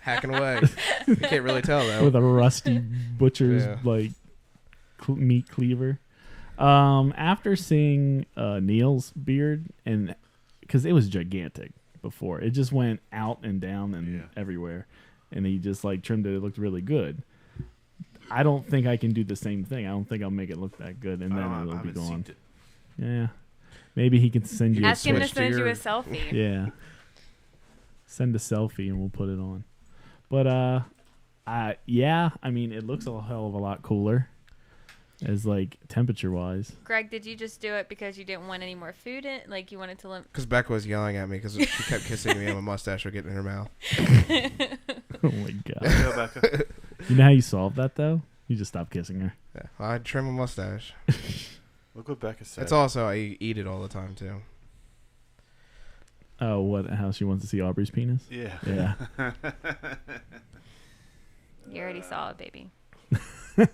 hacking away. You can't really tell though. with a rusty butcher's Yeah. meat cleaver. After seeing Neil's beard, and because it was gigantic before, it just went out and down and everywhere, and he just trimmed it. It looked really good. I don't think I can do the same thing. I don't think I'll make it look that good, and then I it'll be haven't gone. synced it. Yeah, maybe he can send you Ask him to switch to send you your- a selfie. Yeah, send a selfie and we'll put it on. But yeah, I mean, it looks a hell of a lot cooler, as temperature wise. Greg, did you just do it because you didn't want any more food in? Like you wanted to limp? Because Becca was yelling at me because she kept kissing me on my mustache or getting in her mouth. Oh my god! Go, Becca. You know how you solve that though? You just stop kissing her. Yeah, I trim my mustache. Look what Becca said. It's also I eat it all the time too. Oh, what? How she wants to see Aubrey's penis? Yeah. Yeah. You already saw it, baby. I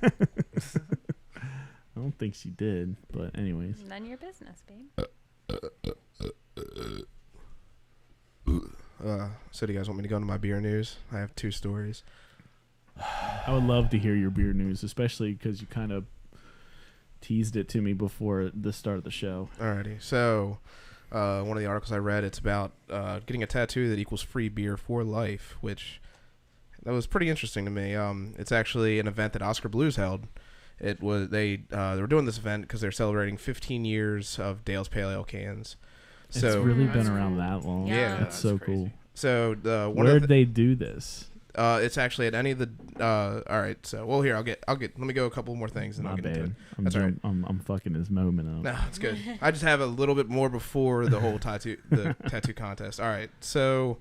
don't think she did, but anyways. None of your business, babe. So do you guys want me to go into my beer news? I have 2 stories. I would love to hear your beer news, especially because you kind of teased it to me before the start of the show. Alrighty. So one of the articles I read, it's about getting a tattoo that equals free beer for life, which that was pretty interesting to me. It's actually an event that Oscar Blues held. It was they were doing this event because they're celebrating 15 years of Dale's Pale Ale cans. It's So really been That's around cool. that long. Yeah. That's so crazy. cool. so the one Where of did the, they do this? it's actually at any of the. All right. So well, here I'll get. Let me go a couple more things and My I'll get into it. bad. That's all right. I'm fucking this moment up. No, it's good. I just have a little bit more before the whole tattoo contest. All right. So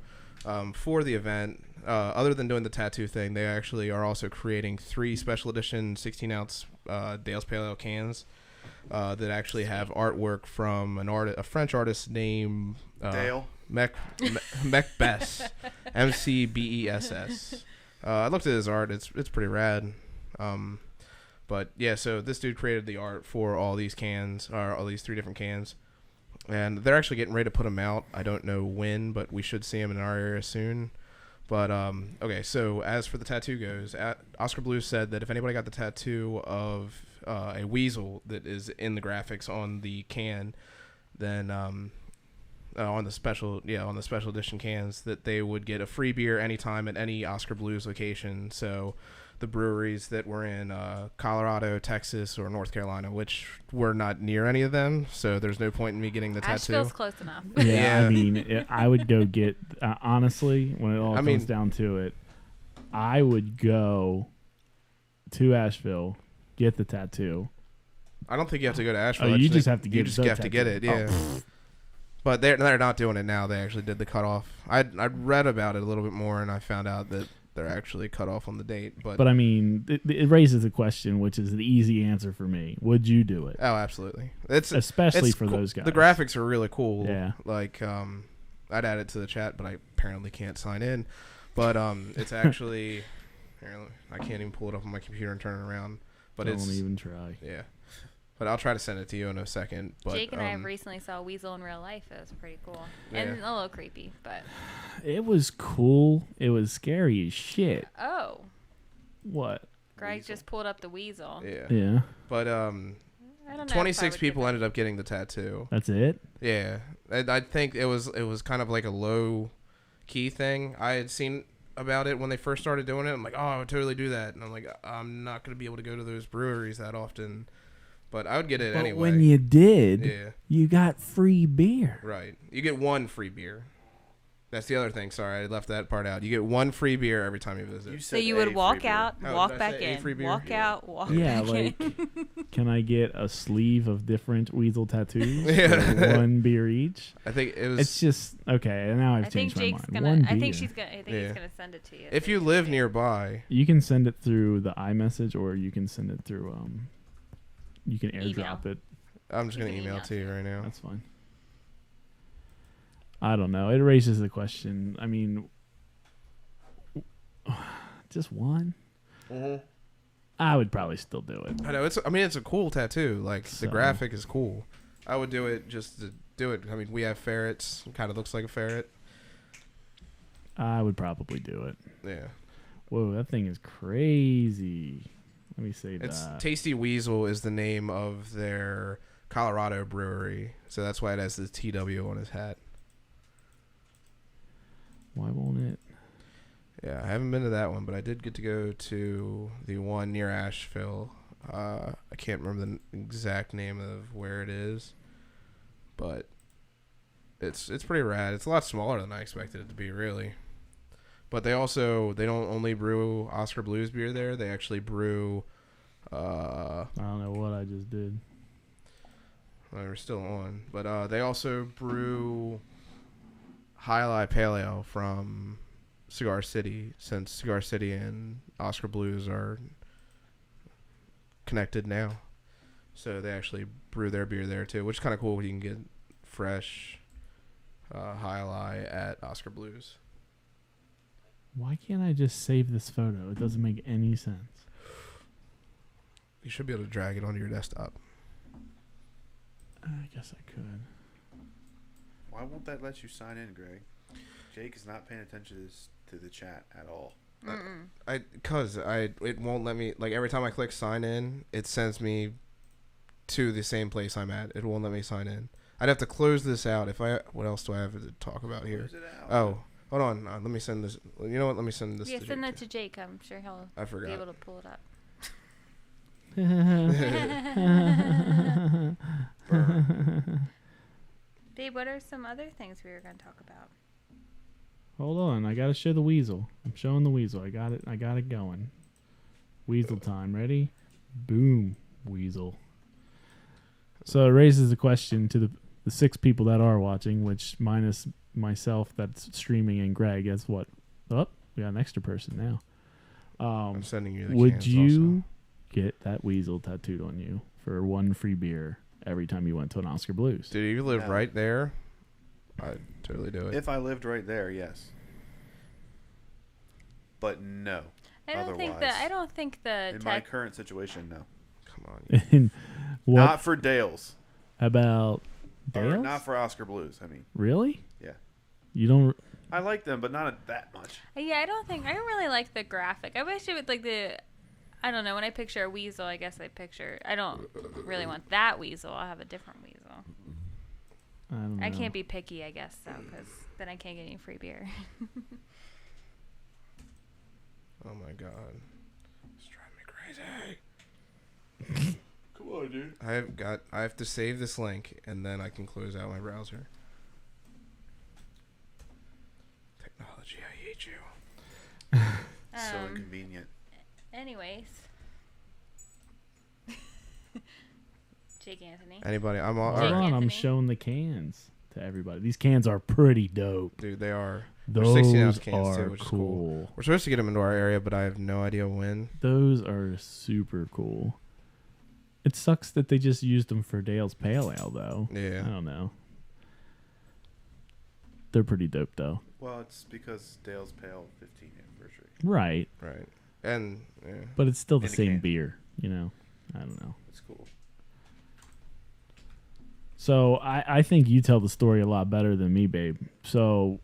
for the event, other than doing the tattoo thing, they actually are also creating 3 special edition 16-ounce Dale's Pale Ale cans that actually have artwork from a French artist named Dale. Mecbess, MCBESS. I looked at his art. It's pretty rad. But yeah, so this dude created the art for all these cans, or all these 3 different cans, and they're actually getting ready to put them out. I don't know when, but we should see them in our area soon. But okay, so as for the tattoo goes, Oscar Blues said that if anybody got the tattoo of a weasel that is in the graphics on the can, then on the special edition cans, that they would get a free beer anytime at any Oscar Blues location. So the breweries that were in Colorado, Texas, or North Carolina, which we're not near any of them, so there's no point in me getting the Asheville's tattoo. close enough. Yeah, Yeah. I mean, I would go get, honestly, when it all comes down to it, I would go to Asheville, get the tattoo. I don't think you have to go to Asheville. Oh, I you think just have to get You just the have to get it, tattoo. yeah. But they're not doing it now. They actually did the cutoff. I read about it a little bit more, and I found out that they're actually cut off on the date. But I mean, it raises a question, which is the easy answer for me. Would you do it? oh, absolutely. It's Especially it's for cool. those guys. The graphics are really cool. Yeah. Like I'd add it to the chat, but I apparently can't sign in. But it's actually I can't even pull it up on my computer and turn it around. But Don't it's even try. yeah. But I'll try to send it to you in a second. But, Jake and I have recently saw a weasel in real life. It was pretty cool. Yeah. And a little creepy, but... It was cool. It was scary as shit. Oh. What? Greg just pulled up the weasel. Yeah. Yeah. But I don't know if I 26 would get people that. ended up getting the tattoo. That's it? Yeah. I think it was kind of like a low key thing. I had seen about it when they first started doing it. I'm like, oh, I would totally do that. And I'm like, I'm not going to be able to go to those breweries that often. But I would get it But anyway. when you did, Yeah. you got free beer. Right. You get 1 free beer. That's the other thing. Sorry, I left that part out. You get 1 free beer every time you visit. So you would walk out, Oh, walk did I back say a free in, beer? walk Yeah. out, walk Yeah, back like, in. can I get a sleeve of different weasel tattoos? Yeah. For 1 beer each? I think it was. It's just, okay, now I've I think changed my Jake's mind. gonna. 1 I think beer. she's gonna. I think Yeah. he's gonna send it to you. if you live nearby, You can send it through the iMessage, or you can send it through, you can airdrop it. I'm just You going to can email email it to you right now. That's fine. I don't know. It raises the question. I mean, just 1? Mm-hmm. I would probably still do it. I know it's a cool tattoo. Like So- the graphic is cool. I would do it just to do it. I mean, we have ferrets. It kind of looks like a ferret. I would probably do it. Yeah. Whoa, that thing is crazy. Let me say It's that. Tasty Weasel is the name of their Colorado brewery, so that's why it has the TW on his hat. Why won't it? Yeah, I haven't been to that one, but I did get to go to the one near Asheville. I can't remember the exact name of where it is, but it's pretty rad. It's a lot smaller than I expected it to be, really. But they don't only brew Oscar Blues beer there. They actually brew. I don't know what I just did. We're still on, but they also brew High Life Pale Ale from Cigar City, since Cigar City and Oscar Blues are connected now. So they actually brew their beer there too, which is kind of cool. You can get fresh High Life at Oscar Blues. Why can't I just save this photo? It doesn't make any sense. You should be able to drag it onto your desktop. I guess I could. Why won't that let you sign in, Greg? Jake is not paying attention to the chat at all. It won't let me, like, every time I click sign in, it sends me to the same place I'm at. It won't let me sign in. I'd have to close this out. What else do I have to talk about here? Close it out. Oh, hold on. Let me send this. You know what? Let me send this Yeah, to send Jake. that to Jake. I'm sure he'll I be forgot. able to pull it up. Babe, what are some other things we were going to talk about? Hold on, I gotta show the weasel. I'm showing the weasel. I got it going. Weasel time. Ready? Boom, weasel. So it raises the question to the 6 people that are watching, which minus myself that's streaming and Greg, guess what? Oh, we got an extra person now. I'm sending you the Would cans you get that weasel tattooed on you for 1 free beer every time you went to an Oscar Blues? Dude, you live No. right there. I'd totally do it. If I lived right there, yes. But no. I don't think the In my current situation, no. Come on. And what Not for Dale's. about Or Dale's? not for Oscar Blues, I mean. Really? Yeah. You don't... I like them, but not that much. Yeah, I don't really like the graphic. I wish it would like I don't know, when I picture a weasel, I guess I don't really want that weasel. I'll have a different weasel. I don't know. I can't be picky, I guess, so, because then I can't get any free beer. Oh my god. It's driving me crazy. Come on, dude. I have to save this link and then I can close out my browser. Technology, I hate you. So inconvenient. Anyways. Jake Anthony. Anybody? I'm all. Hold Jake on, I'm Anthony. showing the cans to everybody. These cans are pretty dope. Dude, they are. Those 16-ounce cans are too, which is cool. cool. We're supposed to get them into our area, but I have no idea when. Those are super cool. It sucks that they just used them for Dale's Pale Ale, though. Yeah. I don't know. They're pretty dope, though. Well, it's because Dale's Pale 15th anniversary. Right. Right. And yeah. But it's still the In a same can. beer, you know? I don't know. It's cool. So I think you tell the story a lot better than me, babe. So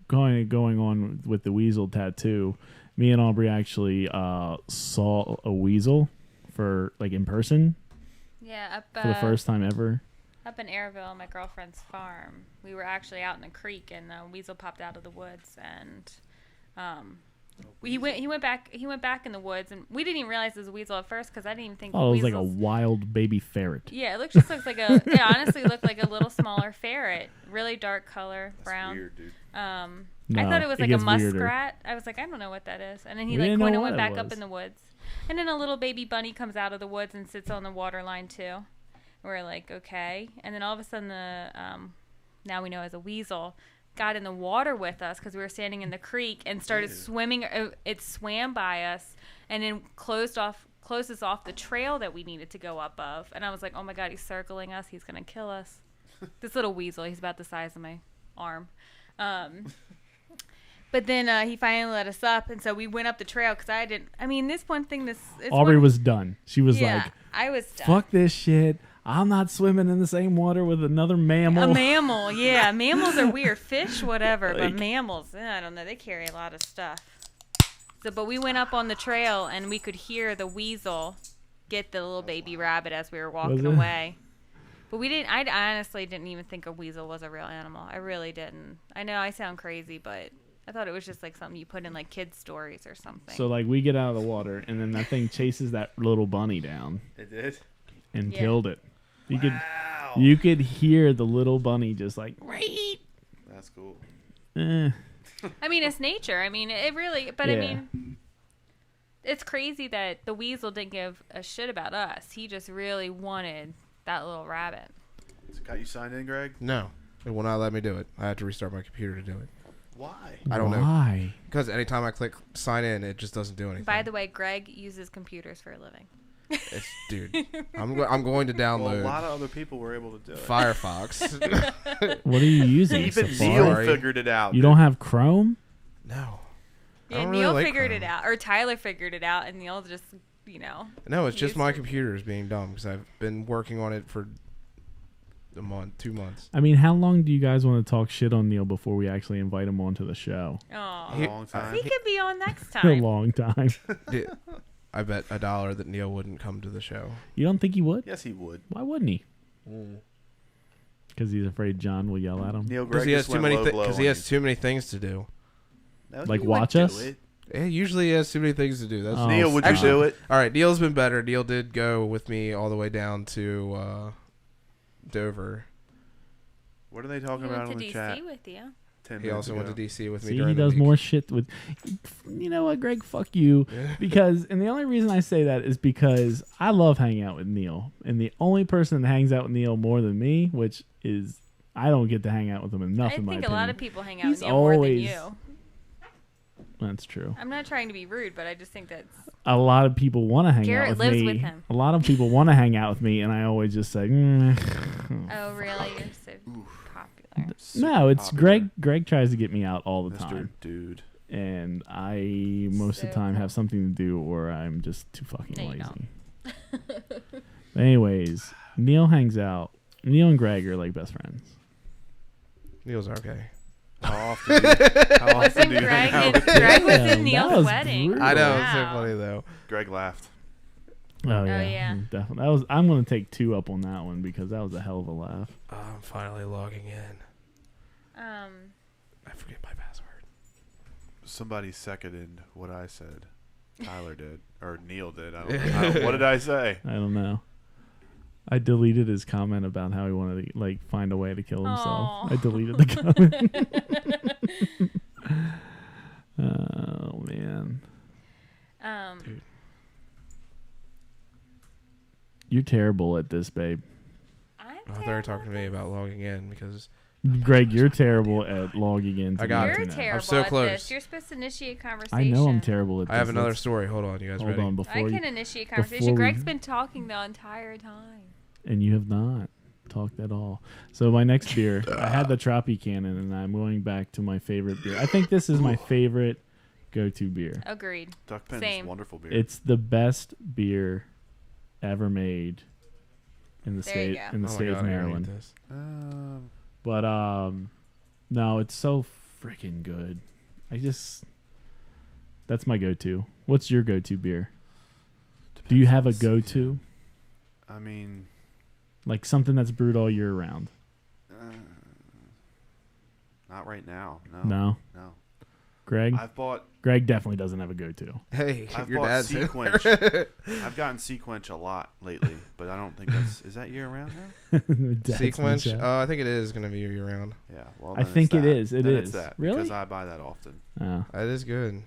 going on with the weasel tattoo, me and Aubry actually saw a weasel for like in person Yeah, for the first time ever. up in Airville, my girlfriend's farm. We were actually out in a creek, and a weasel popped out of the woods, and he went back in the woods, and we didn't even realize it was a weasel at first because I didn't even think. Oh, it was like a weasels- wild baby ferret. Yeah, it just looks like it honestly looked like a little smaller ferret, really dark color, That's brown. weird, dude. I No, thought it was it like a gets weirder. muskrat. I was like, I don't know what that is. And then he We like didn't know kind of what went it back up was. in the woods. And then a little baby bunny comes out of the woods and sits on the water line too. We're like, okay. And then all of a sudden the now we know as a weasel got in the water with us because we were standing in the creek and started swimming. It swam by us and then closed us off the trail that we needed to go up of. And I was like, oh my God, he's circling us. He's going to kill us. This little weasel, he's about the size of my arm. But then he finally let us up, and so we went up the trail because this one thing, Aubrey was done. She was yeah, like, I was done. fuck this shit. I'm not swimming in the same water with another mammal. A mammal, yeah. Mammals are weird. Fish, whatever, but Like- mammals, I don't know. They carry a lot of stuff. So, but we went up on the trail, and we could hear the weasel get the little baby rabbit as we were walking it? away. But we didn't. I honestly didn't even think a weasel was a real animal. I really didn't. I know I sound crazy, but I thought it was just like something you put in like kids' stories or something. So like we get out of the water and then that thing chases that little bunny down It did? and Yeah. killed it. Wow. You could hear the little bunny just like That's cool. eh. I mean, it's nature. I mean, it really. But Yeah. I mean, it's crazy that the weasel didn't give a shit about us. He just really wanted that little rabbit. So got you signed in, Greg? No, it will not let me do it. I have to restart my computer to do it. Why? I don't know. Why? Because anytime I click sign in, it just doesn't do anything. By the way, Greg uses computers for a living. Dude, I'm going to Well, download a lot of other people were able to do it. Firefox. What are you using? Even Safari? Neil figured it out. You dude. don't have Chrome? No. I Yeah, don't Neil really like figured Chrome. it out, or Tyler figured it out, and Neil just, No, it's just used my it. computer is being dumb because I've been working on it for a month, 2 months. I mean, how long do you guys want to talk shit on Neil before we actually invite him onto the show? A Oh, long time. he could be on next A time. long time. I bet $1 that Neil wouldn't come to the show. You don't think he would? Yes, he would. Why wouldn't he? Because he's afraid John will yell at him. Neil Because Greg he has just too went many. low blow Because on he has you. too many things to do. No, Like you watch would us? do it. He usually has too many things to do. That's Oh, Neil, would you stop. do it? all right. Neil's been better. Neil did go with me all the way down to Dover. What are they talking He about went in to the chat? DC with you. 10 He minutes also went ago? to DC with me See, during he the does week. more shit with. You know what, Greg? Fuck you. Because, and the only reason I say that is because I love hanging out with Neil, and the only person that hangs out with Neil more than me, which is I don't get to hang out with him enough. I in my think a opinion. lot of people hang out He's with Neil more than always- you. That's true. I'm not trying to be rude, but I just think that's. A lot of people want to hang Garrett out with lives me. with him. A lot of people want to hang out with me, and I always just say, Oh, really? You're so popular. no. It's popular. Greg. Greg tries to get me out all the Mr. time, Dude. and I most of the So time cool. have something to do, or I'm just too fucking No, you lazy. Anyways, Neil hangs out. Neil and Greg are like best friends. Neil's okay. How often do you Wasn't hang Greg out in, with Greg was Damn, in that Neil's was wedding? brutal. I know, Wow. it's so funny though. Greg laughed. Oh yeah. definitely. That was. I'm gonna take 2 up on that one because that was a hell of a laugh. I'm finally logging in. I forget my password. Somebody seconded what I said. Tyler did. Or Neil did. I don't know. What did I say? I don't know. I deleted his comment about how he wanted to like find a way to kill himself. Aw. I deleted the comment. Oh man, Dude. you're terrible at this, babe. I thought they were talking to me about logging in because Greg, you're terrible at logging into I got the it. You're internet. terrible so at close. this. You're supposed to initiate conversation. I know I'm terrible at this. I have another Let's- story. Hold on, you guys Hold ready? on I before can you, initiate before conversation. we- Greg's been talking the entire time. and you have not talked at all. So my next beer, I had the Tropicana, and I'm going back to my favorite beer. I think this is my favorite go-to beer. Agreed. Duck Pen's Same. wonderful beer. It's the best beer ever made in the There you state go. in the Oh my state God, of I gotta read Maryland. this. But no, it's so freaking good. That's my go-to. What's your go-to beer? Do you have a go-to? I mean, Like something that's brewed all year round? not right now. No. No. No. Greg? I've bought Greg definitely doesn't have a go-to. Hey, I've your bought dad's Sequench. I've gotten Sequench a lot lately, but I don't think is that year round now? Dad's in the Sequence. chat. I think it is going to be year round. Yeah. Well, I then think it's it that. is. It Then is. It's that Really? because I buy that often. Oh. It is good.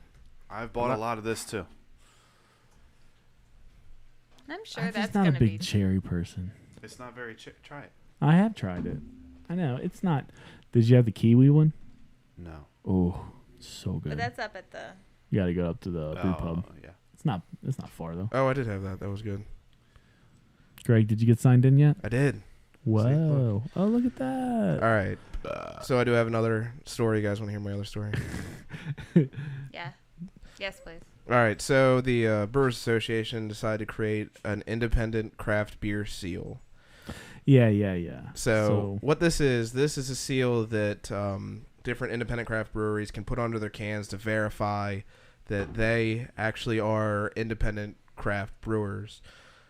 I've bought a lot of this too. I'm sure I'm that's just not gonna a big be. cherry person. It's not very. Try it. I have tried it. I know it's not. Did you have the kiwi one? No. Oh, so good. But that's up at the. You got to go up to the brew pub. Yeah. It's not far though. Oh, I did have that. That was good. Greg, did you get signed in yet? I did. Whoa! Oh, look at that. All right. So I do have another story. You guys want to hear my other story? Yeah. Yes, please. All right. So the Brewers Association decided to create an independent craft beer seal. Yeah. So what this is a seal that different independent craft breweries can put under their cans to verify that they actually are independent craft brewers.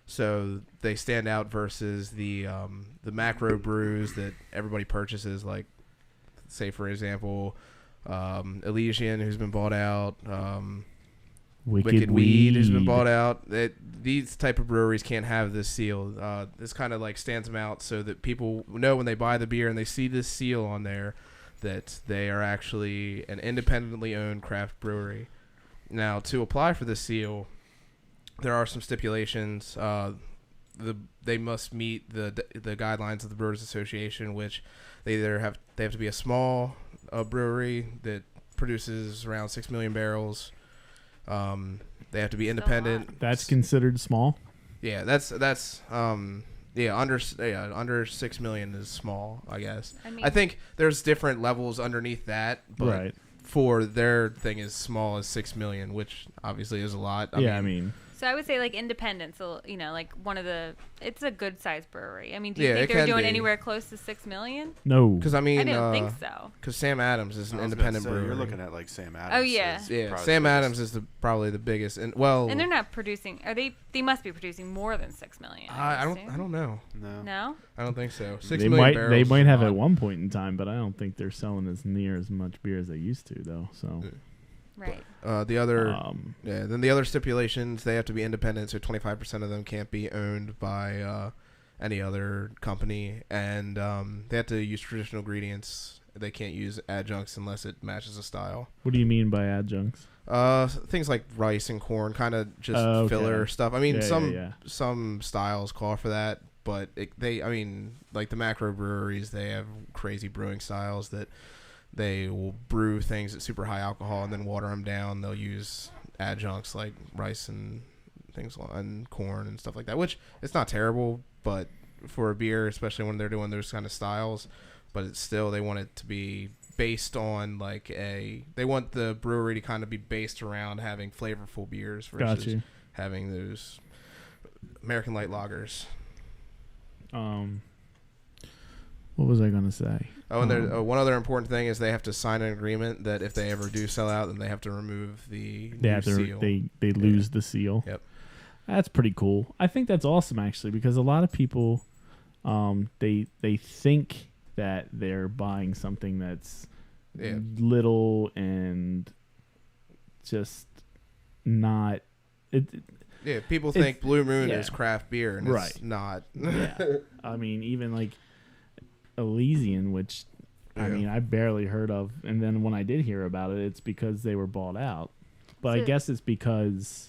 So they stand out versus the macro brews that everybody purchases, like, say, for example, Elysian, who's been bought out, Wicked Weed has been bought out. These type of breweries can't have this seal. This kind of like stands them out so that people know when they buy the beer and they see this seal on there that they are actually an independently owned craft brewery. Now, to apply for this seal, there are some stipulations. They must meet the guidelines of the Brewers Association, which they have to be a small brewery that produces around 6 million barrels. They have to be independent. That's considered small. Yeah, under 6 million is small, I guess. I think there's different levels underneath that, but Right. for their thing is small as 6 million, which obviously is a lot. I mean, So I would say like Independence, like one of the. It's a good sized brewery. I mean, do you Yeah, think it they're can doing be. anywhere close to 6 million? no. because I mean, I didn't think so. Because Sam Adams is an I was gonna independent say, brewery. You're looking at like Sam Adams. Oh, yeah. Yeah, Sam Adams is probably the biggest, and well, And they're not producing. Are they? They must be producing more than 6 million. I assume. don't know. No. No. I don't think so. 6 They million might barrels. might have is a at lot. one point in time, but I don't think they're selling as near as much beer as they used to though. So Right. The other, um, then the other stipulations, they have to be independent, so 25% of them can't be owned by any other company, and they have to use traditional ingredients. They can't use adjuncts unless it matches the style. What do you mean by adjuncts? Things like rice and corn, kind of just filler stuff. I mean, some styles call for that, but like the macro breweries, they have crazy brewing styles that they will brew things at super high alcohol and then water them down. They'll use adjuncts like rice and things and corn and stuff like that, which it's not terrible, but for a beer, especially when they're doing those kind of styles, but it's still, they want it to be based on they want the brewery to kind of be based around having flavorful beers versus having those American light lagers. What was I going to say? Oh, and one other important thing is they have to sign an agreement that if they ever do sell out, then they have to remove the seal. They lose the seal. Yep. That's pretty cool. I think that's awesome, actually, because a lot of people, they think that they're buying something that's little and just not. People think Blue Moon is craft beer, and it's not. I mean, even like Elysian, which I mean I barely heard of, and then when I did hear about it, it's because they were bought out. But I guess it's because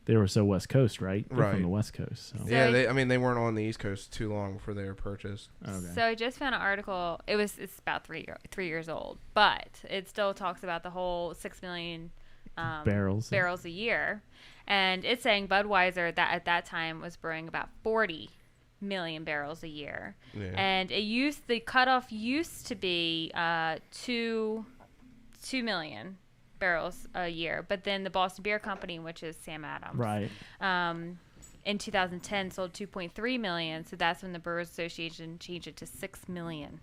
they were so West Coast, right? They're from the West Coast. So. Yeah, they weren't on the East Coast too long before they were purchased. Okay. So I just found an article. It's about 3 years old, but it still talks about the whole 6 million barrels a year, and it's saying Budweiser that at that time was brewing about 40 million barrels a year, and the cutoff used to be 2 million barrels a year, but then the Boston Beer Company, which is Sam Adams, right, in 2010 sold 2.3 million, so that's when the Brewers Association changed it to 6 million.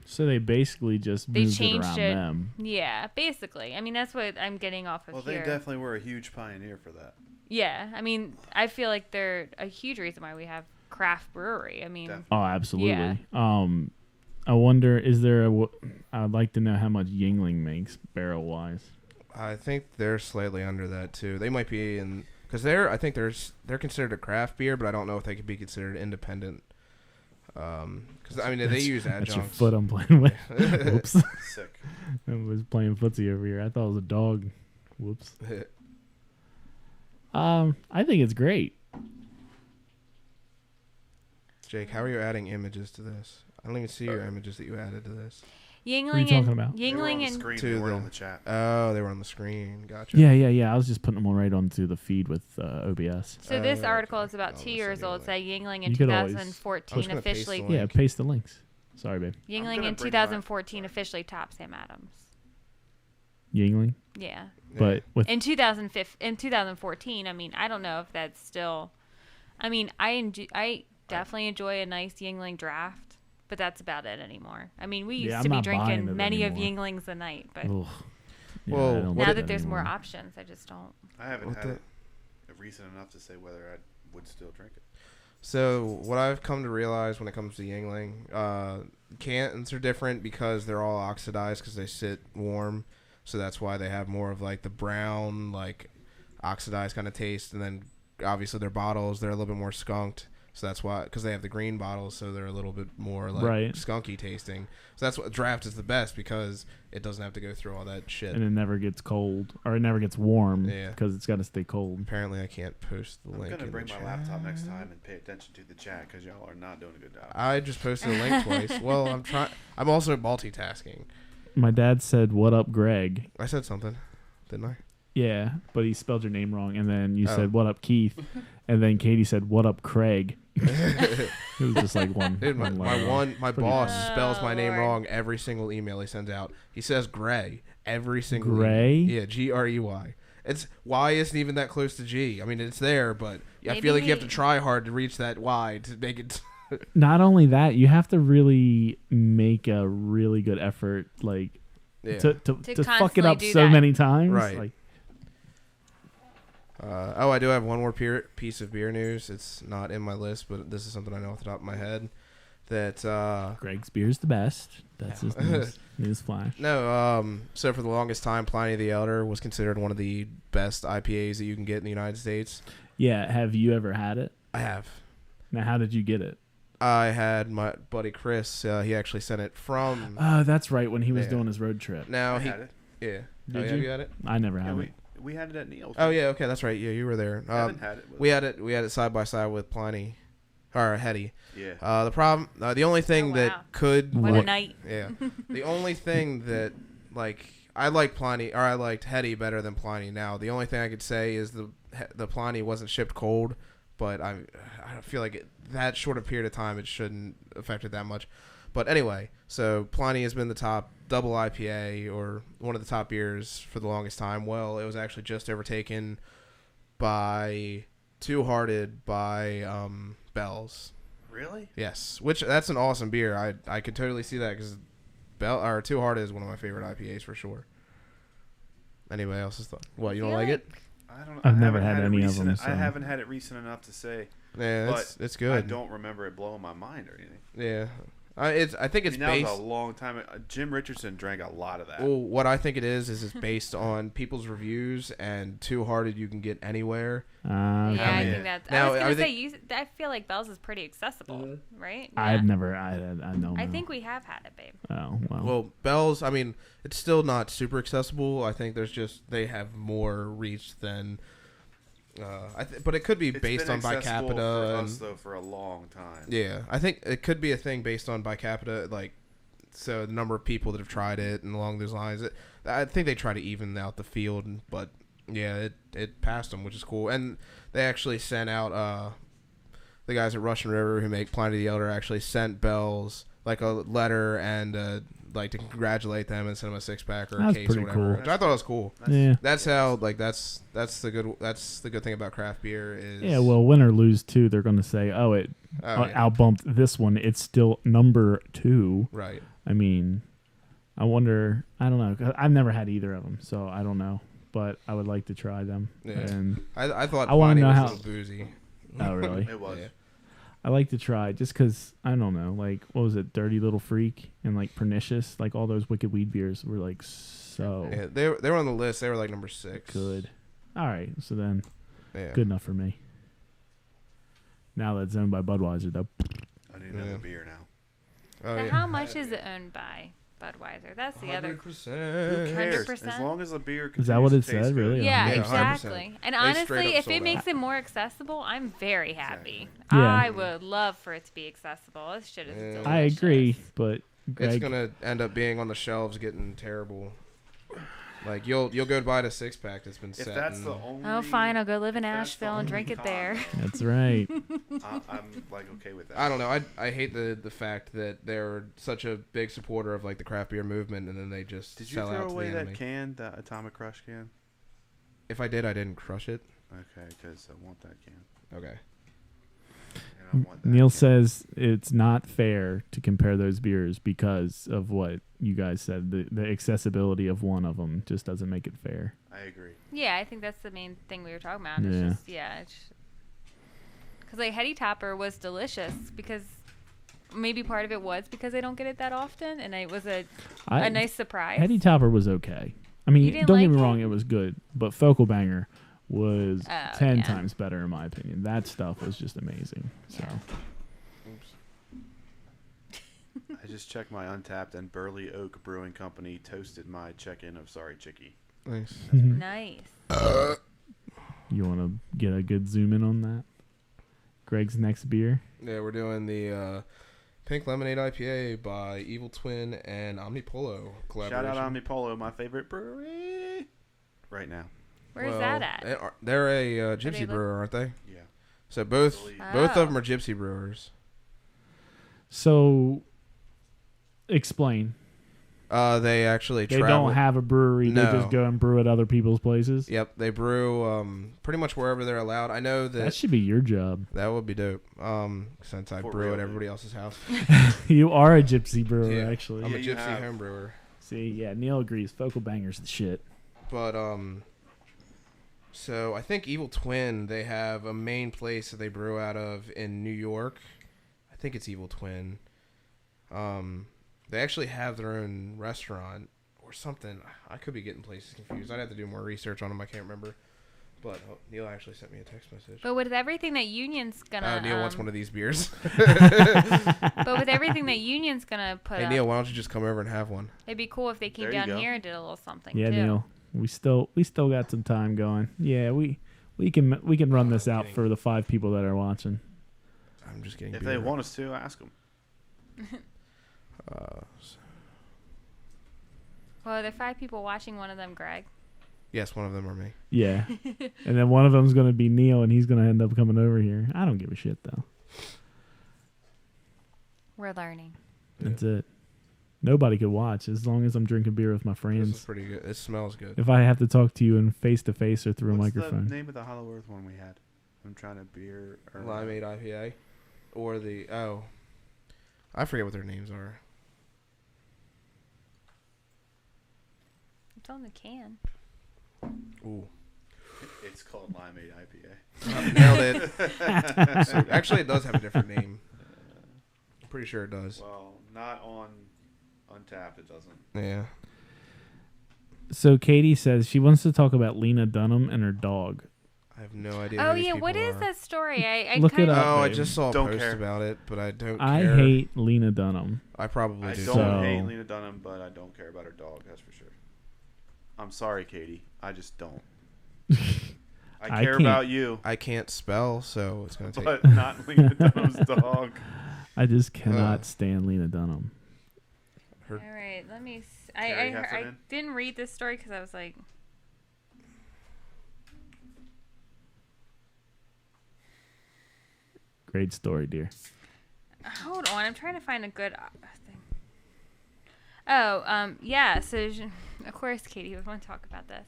So they basically just moved it around them. Yeah, basically. I mean, that's what I'm getting off of here. Well, they definitely were a huge pioneer for that. Yeah, I mean, I feel like they're a huge reason why we have craft brewery. I mean, definitely. Oh, absolutely. Yeah. I wonder, I'd like to know how much Yingling makes barrel wise. I think they're slightly under that too. They might be because I think they're considered a craft beer, but I don't know if they could be considered independent. Because I mean they use adjuncts. That's your foot I'm playing with. Whoops. Sick. I was playing footsie over here. I thought it was a dog. Whoops. I think it's great. Jake, how are you adding images to this? I don't even see your images that you added to this. Yingling what are you talking about? Yingling and screen. They were on the chat. Oh, they were on the screen. Gotcha. Yeah. I was just putting them all right onto the feed with OBS. So this article is about 2 years old. It's Yingling in 2014 officially. Paste the links. Sorry, babe. Yingling in 2014 officially topped Sam Adams. Yingling. Yeah. But in 2014, I mean, I don't know if that's still. I mean, I definitely enjoy a nice Yingling draft. But that's about it anymore. I mean, we used to be drinking many of Yinglings a night, but now that there's more options, I just don't. I haven't had it recent enough to say whether I would still drink it. So what I've come to realize when it comes to Yingling, cans are different because they're all oxidized because they sit warm. So that's why they have more of like the brown, like oxidized kind of taste. And then obviously their bottles, they're a little bit more skunked. So that's why, because they have the green bottles, so they're a little bit more like skunky tasting. So that's what draft is the best because it doesn't have to go through all that shit. And it never gets cold or it never gets warm because it's got to stay cold. Apparently, I can't post the link. I'm gonna bring my laptop next time and pay attention to the chat because y'all are not doing a good job. I just posted a link twice. Well, I'm trying. I'm also multitasking. My dad said, "What up, Greg?" I said something, didn't I? Yeah, but he spelled your name wrong, and then you said, "What up, Keith?" And then Katie said, "What up, Craig?" It was just like one. Dude, my boss spells my name wrong every single email he sends out. He says Gray every single Gray? Email. Yeah, Grey. It's Y isn't even that close to G. I mean, it's there, but I feel like you have to try hard to reach that Y to make it. Not only that, you have to really make a really good effort, like to fuck it up so many times, right? Like, I do have one more piece of beer news. It's not in my list, but this is something I know off the top of my head. That Greg's beer's the best. That's his news flash. No, so for the longest time, Pliny the Elder was considered one of the best IPAs that you can get in the United States. Yeah, have you ever had it? I have. Now, how did you get it? I had my buddy Chris. He actually sent it from. That's right, when he was Yeah. doing his road trip. Now I he. had it. Yeah. Did Oh, yeah, you? you had it? I never Yeah, had it. we had it at Neil's. Oh yeah. Okay, that's right. Yeah, you were there. Evan had it. We had it side by side with Pliny, or Hetty. Yeah. The problem. The only thing Oh, wow. that could. What a night. Yeah. The only thing that like I like Pliny, or I liked Hetty better than Pliny. Now the only thing I could say is the Pliny wasn't shipped cold, but I feel like that short a period of time it shouldn't affect it that much. But anyway, so Pliny has been the top double IPA or one of the top beers for the longest time. Well, it was actually just overtaken by Two Hearted by Bell's. Really? Yes, which that's an awesome beer. I could totally see that because Two Hearted is one of my favorite IPAs for sure. Anybody else's thought? What, you don't feel like it? I don't. I've I never haven't had it any of recent- them, so. I haven't had it recent enough to say. Yeah, but it's good. I don't remember it blowing my mind or anything. Yeah, I think it's I mean, that based. was a long time. Jim Richardson drank a lot of that. Well, what I think it is it's based on people's reviews, and Two Hearted you can get anywhere. Yeah, I yeah. think that's. Now, I was I gonna think- say I feel like Bell's is pretty accessible, right? I've Yeah. never. I don't know. I think we have had it, babe. Oh well. Well, Bell's, I mean, it's still not super accessible. I think they have more reach than. But it could be It's based been on by accessible capita. for and, us though for a long time. yeah, I think it could be a thing based on by capita, like so the number of people that have tried it and along those lines. I think they try to even out the field, but yeah, it passed them, which is cool. And they actually sent out the guys at Russian River who make Pliny the Elder actually sent Bell's like a letter and like to congratulate them and send them a 6-pack or a That's case or pretty whatever. cool. Which I thought was cool. Yeah. That's how like that's the good thing about craft beer is Yeah, well, win or lose too, they're going to say, "Oh, it yeah. outbumped this one. It's still number 2." Right. I mean, I wonder. I don't know. 'Cause I've never had either of them, so I don't know. But I would like to try them. Yeah. And I thought I wanna Pliny know was how- a little boozy. oh, really? It was. Yeah. I like to try just because I don't know. Like, what was it? Dirty Little Freak and like Pernicious. Like all those Wicked Weed beers were like so Yeah, they were on the list. They were like number 6. good. All right, so then Yeah. good enough for me. Now that's owned by Budweiser, though. I need another Yeah. beer now. Oh, So yeah. how much is it owned by Budweiser? That's the other. 100%. Who cares? 100%? As long as the beer Is that what continues it to taste said, good. really? Yeah, Yeah, 100%. exactly. And They straight honestly, up if sold it makes out. it more accessible, I'm very happy. Yeah. I would love for it to be accessible. This shit is Yeah. delicious. I agree, but It's Greg, gonna end up being on the shelves, getting terrible. Like you'll go buy the 6-pack that's been If set. that's the and- only. Oh, fine. I'll go live in if that's the Asheville and only drink it there. time, that's right. I'm like okay with that. I don't know. I hate the fact that they're such a big supporter of like the craft beer movement, and then they just Did you sell out throw to away the that enemy. can, that Atomic Crush can? If I did, I didn't crush it. Okay, because I want that can. Okay. And I want that Neil can. says it's not fair to compare those beers because of what you guys said. The accessibility of one of them just doesn't make it fair. I agree. Yeah, I think that's the main thing we were talking about. It's Yeah. just, yeah. Because, like, Hetty Topper was delicious because maybe part of it was because I don't get it that often, and it was a nice surprise. Hetty Topper was okay. I You mean, didn't don't get like me it? wrong, it was good, but Focal Banger was Oh, 10 yeah. times better in my opinion. That stuff was just amazing. So I just checked my Untapped, and Burley Oak Brewing Company toasted my check-in of Sorry Chickie. Nice. Nice. you want to get a good zoom in on that? Greg's next beer. Yeah, we're doing the Pink Lemonade IPA by Evil Twin and Omnipolo collaboration. Shout out Omnipolo, my favorite brewery right now. Where's that at? They're a they gypsy look- brewer, aren't they? Yeah. So both Believe. both Oh. of them are gypsy brewers. So explain. They actually They travel. don't have a brewery. They No. just go and brew at other people's places. Yep, they brew pretty much wherever they're allowed. I know That that should be your job. that would be dope. Since I For brew real, at dude. everybody else's house. You are a gypsy brewer, Yeah. actually. I'm Yeah, a you gypsy have. home brewer. See, yeah, Neil agrees. Focal Banger's the shit. But so I think Evil Twin, they have a main place that they brew out of in New York. I think it's Evil Twin. They actually have their own restaurant or something. I could be getting places confused. I'd have to do more research on them. I can't remember. But Neil actually sent me a text message. But with everything that Union's gonna... Neil wants one of these beers. But with everything that Union's gonna put Hey, up, Neil, why don't you just come over and have one? it'd be cool if they came There you down go. here and did a little something, Yeah, too. Neil. We still got some time going. Yeah, we can run this out for the 5 people that are watching. I'm just getting If beer. they want us to, ask them. Well, there are 5 people watching, one of them, Greg. Yes, one of them are me. Yeah. And then one of them's going to be Neil, and he's going to end up coming over here. I don't give a shit, though. We're learning. That's it. Nobody could watch as long as I'm drinking beer with my This is friends. pretty good. It smells good. If I have to talk to you in face-to-face or through a What's microphone. the name of the Hollow Earth one we had? I'm trying to beer. Or Limeade IPA. Or the... Oh. I forget what their names are. It's on the can. Ooh. It's called Limeade IPA. Nailed it. So, actually, it does have a different name. I'm pretty sure it does. Well, not on Untapped. It doesn't. Yeah. So Katie says she wants to talk about Lena Dunham and her dog. I have no idea. Oh, who these yeah, what people is are. that story? I Look it kinda, up. Oh, I babe. just saw a Don't post care. about it, but I don't I care. hate Lena Dunham. I probably I do. don't So- hate Lena Dunham, but I don't care about her dog. That's for sure. I'm sorry, Katie. I just don't. I I care can't- about you, I can't spell, so it's going to take... but not Lena Dunham's dog. I just cannot stand Lena Dunham. all right, let me... Carrie I Heffernan? didn't read this story because I was like... Great story, dear. Hold on, I'm trying to find a good thing. Oh, yeah, so... Of course, Katie would want to talk about this.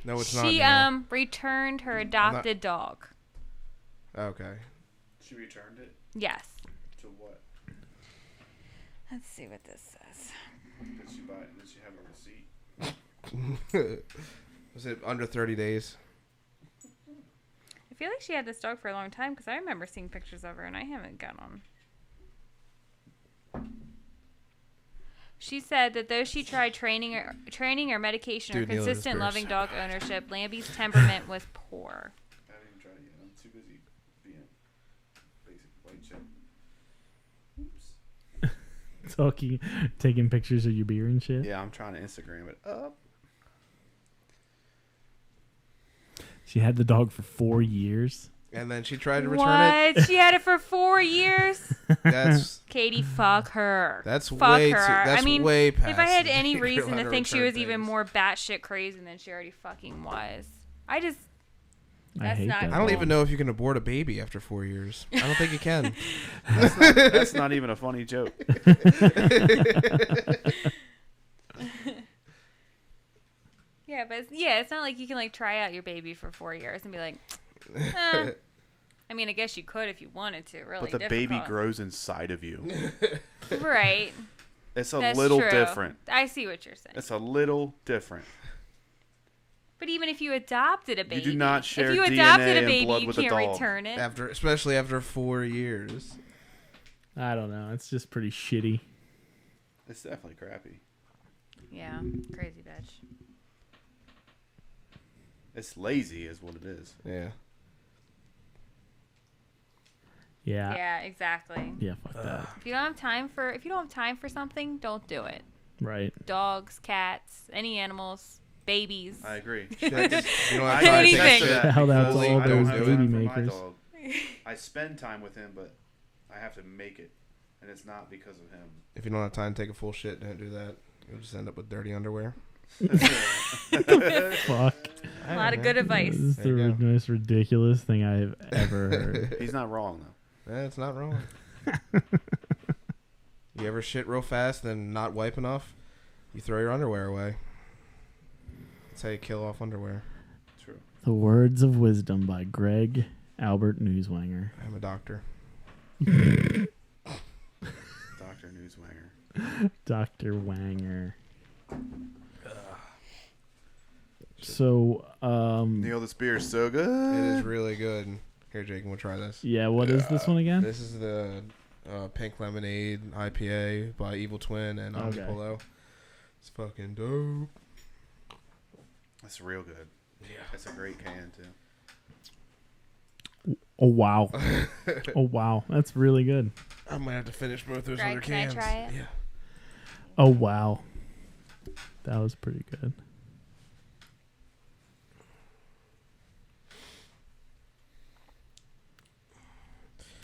No, it's not. She Neil. returned her adopted dog. Okay. She returned it Yes. to what? Let's see what this says. Did she buy it? Did she have a receipt? Was it under 30 days? I feel like she had this dog for a long time because I remember seeing pictures of her and I haven't got on. She said that though she tried training or medication Dude, or Neil, this consistent beer's loving so dog good. ownership, Lambie's temperament was poor. I haven't even tried it yet. I'm too busy being basic white shit. Oops. Taking pictures of your beer and shit. Yeah, I'm trying to Instagram it up. She had the dog for 4 years. And then she tried to return it. What? She had it for 4 years? That's Katie, fuck her. that's Fuck way her. too. That's I mean, way past. if I had the any you're reason allowed to think she return was even things. more batshit crazy than she already fucking was, I That's hate not that. I don't cool. even know if you can abort a baby after 4 years. I don't think you can. That's not even a funny joke. Yeah, but it's not like you can like try out your baby for 4 years and be like, eh. I mean, I guess you could if you wanted to. Really, But the baby difficult. grows inside of you. Right. It's a That's little true. different. I see what you're saying. It's a little different. But even if you adopted a baby, do not share if you DNA adopted a and baby, blood you with a can't dog. return it. Especially after 4 years. I don't know. It's just pretty shitty. It's definitely crappy. Yeah, crazy bitch. It's lazy, is what it is. Yeah. Yeah. Yeah, exactly. Yeah, fuck that. If you don't have time for something, don't do it. Right. Dogs, cats, any animals, babies. I agree. You don't have I time to Anything. take to that Held out because to all I don't those have baby time for my makers. dog. I spend time with him, but I have to make it, and it's not because of him. If you don't have time to take a full shit, don't do that. You'll just end up with dirty underwear. Fuck. A lot of good This advice. is the There you go. most ridiculous thing I have ever heard. He's not wrong though. That's not wrong. You ever shit real fast and not wipe enough? You throw your underwear away. That's how you kill off underwear. True. The Words of Wisdom by Greg Albert Newswanger. I'm a doctor. Dr. Newswanger. Dr. Wanger. So, Neil, this beer is so good. It is really good. Here, Jake, we'll try this. yeah, what is this one again? This is the Pink Lemonade IPA by Evil Twin and Okay. Omnipolo. It's fucking dope. It's real good. Yeah. It's a great can too. Oh wow. Oh wow. That's really good. I might have to finish both those Greg, other can I cans. try it? Yeah. Oh wow. That was pretty good.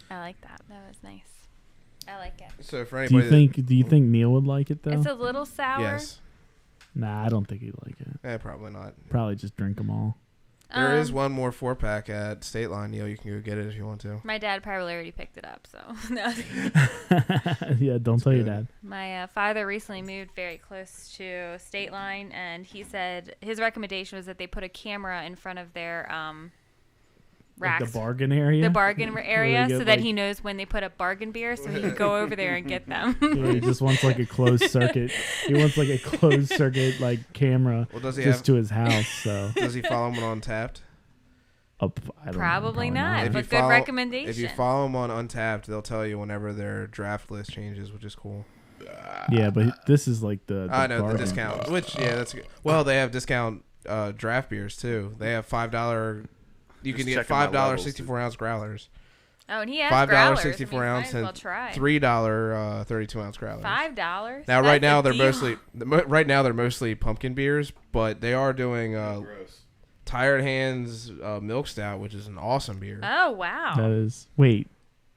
I like that. That was nice. I like it. So for Do anybody, you think Neil would like it though? It's a little sour. yes, Nah, I don't think he'd like it. probably not. Probably just drink them all. There is one more 4-pack at State Line, Neil. You can go get it if you want to. My dad probably already picked it up, so no. Yeah, don't tell your good. dad. My father recently moved very close to State Line, and he said his recommendation was that they put a camera in front of their Like racks, the bargain area. the bargain area, get, so that like- he knows when they put up bargain beer, so he can go over there and get them. Yeah, he just wants like a closed circuit. He wants like a closed circuit like camera Well, does he just have? to his house. So Does he follow him on Untapped? I don't know, Probably not, If but you good follow- recommendation. If you follow them on Untapped, they'll tell you whenever their draft list changes, which is cool. Yeah, but this is like the I know the bargain. discount, which that's good. Well, they have discount draft beers too. They have $5. You can Just get checking my $5 levels, 64-ounce growlers, Oh, and he has $5 growlers. 64 I mean, ounce, might as well and try. $3 32-ounce growlers. $5. Now, That's right now a they're deal. mostly pumpkin beers, but they are doing Gross. Tired Hands Milk Stout, which is an awesome beer. Oh wow. That is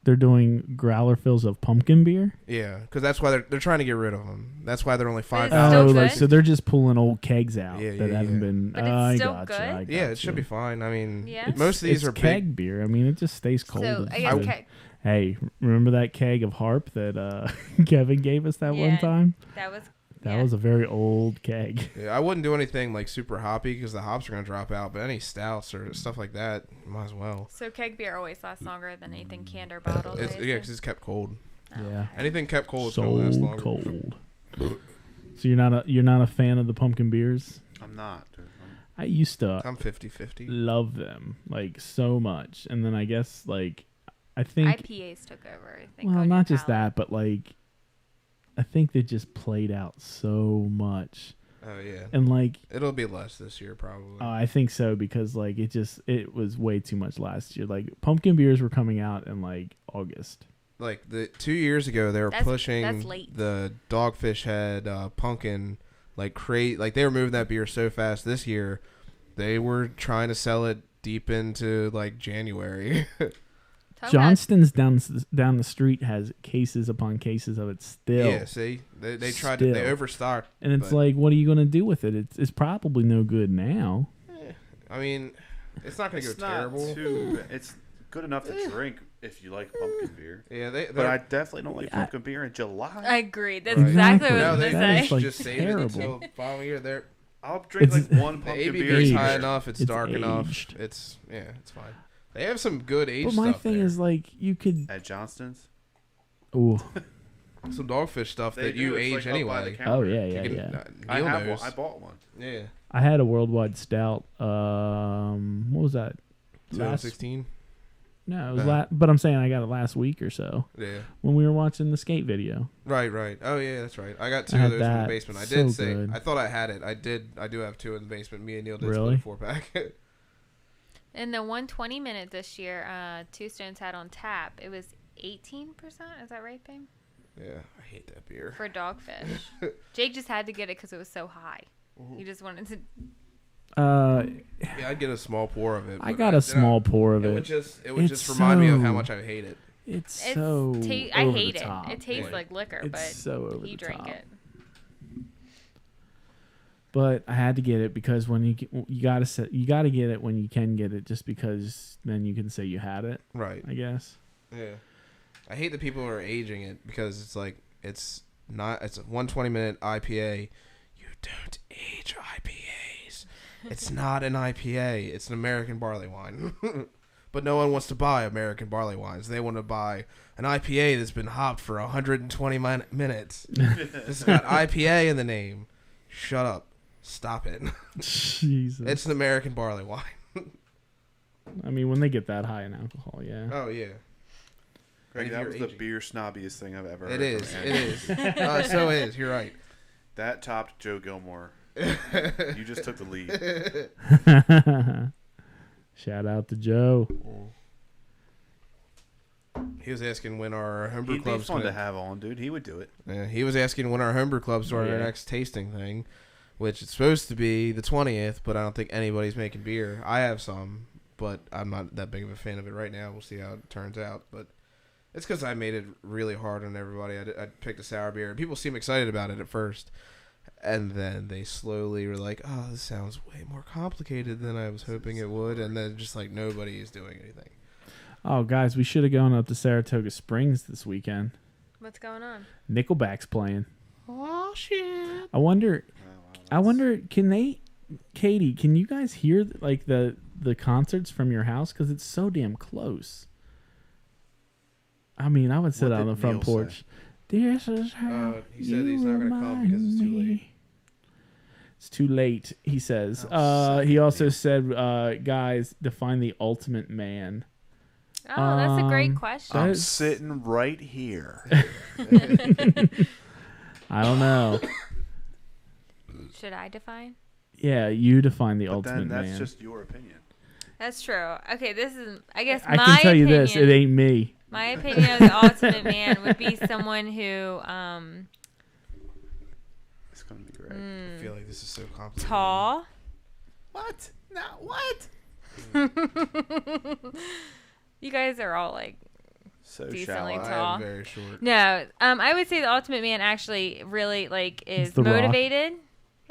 they're doing growler fills of pumpkin beer. Yeah, because that's why they're trying to get rid of them. That's why they're only But it's $5. still Oh, like good? so they're just pulling old kegs out Yeah, that yeah, haven't yeah. been. But it's I still gotcha, good? I Yeah, it gotcha. should be fine. I mean, Yeah. most of these it's are keg big. beer. I mean, it just stays cold. So It's I guess good. Hey, remember that keg of Harp that Kevin gave us that one Yeah. time? that was That yeah. was a very old keg. Yeah, I wouldn't do anything like super hoppy because the hops are gonna drop out. But any stouts or stuff like that, might as well. So keg beer always lasts longer than anything canned or bottled. It's, I yeah, assume? because it's kept cold. Yeah, Anything kept cold is so gonna last longer. cold. So you're not a fan of the pumpkin beers? I'm not. Dude. I used to I'm 50-50. love them like so much, and then I guess like I think IPAs took over. I think. well, on not your just palate. that, but like I think they just played out so much, Oh yeah, and like it'll be less this year probably. I think so because like it was way too much last year. Like pumpkin beers were coming out in like August. Like the 2 years ago, they were That's pushing late. the Dogfish Head pumpkin like crazy. Like they were moving that beer so fast. This year, they were trying to sell it deep into like January. Talking about- Johnston's down the street has cases upon cases of it still. Yeah, see, they tried to they Still. overstocked, And it's but- like, what are you going to do with it? It's probably no good now. I mean, it's not gonna It's go not terrible. too. It's good enough to drink if you like pumpkin beer. Yeah, But I definitely don't like Yeah. pumpkin beer in July. I agree. That's Right. exactly what I no, was they gonna that say. is, like, just save terrible. it until following year. They're I'll drink It's- like one the pumpkin ABV beer. is aged. high enough. It's dark aged. enough. It's it's fine. They have some good aged But my stuff thing there. is like you could. At Johnston's. Oh, Some Dogfish stuff They that do, you it's, age like, up by the anyway. counter. oh yeah, yeah, You can- yeah. I Neil have knows. one. I bought one. Yeah, I had a worldwide stout. What was that? 2016. No, it was Uh. but I'm saying I got it last week or so Yeah, when we were watching the skate video. right. Oh yeah, that's right. I got two I of had those in the that. basement. I So did say good. I thought I had it. I do have two in the basement. Me and Neil did Really? split a 4-pack. In the 120 minute this year, Two Stones had on tap. It was 18%. Is that right, babe? Yeah, I hate that beer. For Dogfish. Jake just had to get it because it was so high. He just wanted to. Yeah, I'd get a small pour of it. I but got a small pour of It would it. just It's remind me of how so- much I hate it. It's It's so I over hate the it. top. It tastes Yeah. like liquor, It's but so over he the drank top. it. But I had to get it because when you gotta get it when you can get it, just because then you can say you had it. Right. I guess. Yeah. I hate that people are aging it because it's like it's a 120-minute IPA. You don't age IPAs. It's not an IPA. It's an American barley wine. But no one wants to buy American barley wines. They want to buy an IPA that's been hopped for 120 minutes. It's got IPA in the name. Shut up. Stop it. Jesus. It's an American barley wine. I mean, when they get that high in alcohol, yeah. Oh, yeah. Greg, if that you're was the aging- beer snobbiest thing I've ever It heard. is. from It anyone. is. So it is. You're right. That topped Joe Gilmore. You just took the lead. Shout out to Joe. He was asking when our homebrew He'd be club's fun to gonna- have on, dude. He would do it. Yeah, he was asking when our homebrew club's doing our Yeah. next tasting thing, which it's supposed to be the 20th, but I don't think anybody's making beer. I have some, but I'm not that big of a fan of it right now. We'll see how it turns out, but it's because I made it really hard on everybody. I picked a sour beer, and people seem excited about it at first, and then they slowly were like, "Oh, this sounds way more complicated than I was hoping it would," and then just like nobody is doing anything. Oh, guys, we should have gone up to Saratoga Springs this weekend. What's going on? Nickelback's playing. Oh shit! I wonder. Oh, wow, Can they, Katie? Can you guys hear like the concerts from your house? Because it's so damn close. I mean, I would sit What out on did the front Neil porch. This is how He said he's not gonna come because it's too remind late. me. It's too late, he says. Oh, He also Neil. said, guys, define the ultimate man. Oh, that's a great Um, question. that I'm is- sitting right here. I don't know. Should I define? Yeah, you define the But ultimate then that's man. just your opinion. That's true. Okay, this is, I guess, I my can tell you opinion, this: it ain't me. My opinion of the ultimate man would be someone who, It's gonna be great. I feel like this is so complicated. tall. What? No, what? You guys are all like So decently shallow. tall. I am very short. No, I would say the ultimate man actually really like is The Rock. motivated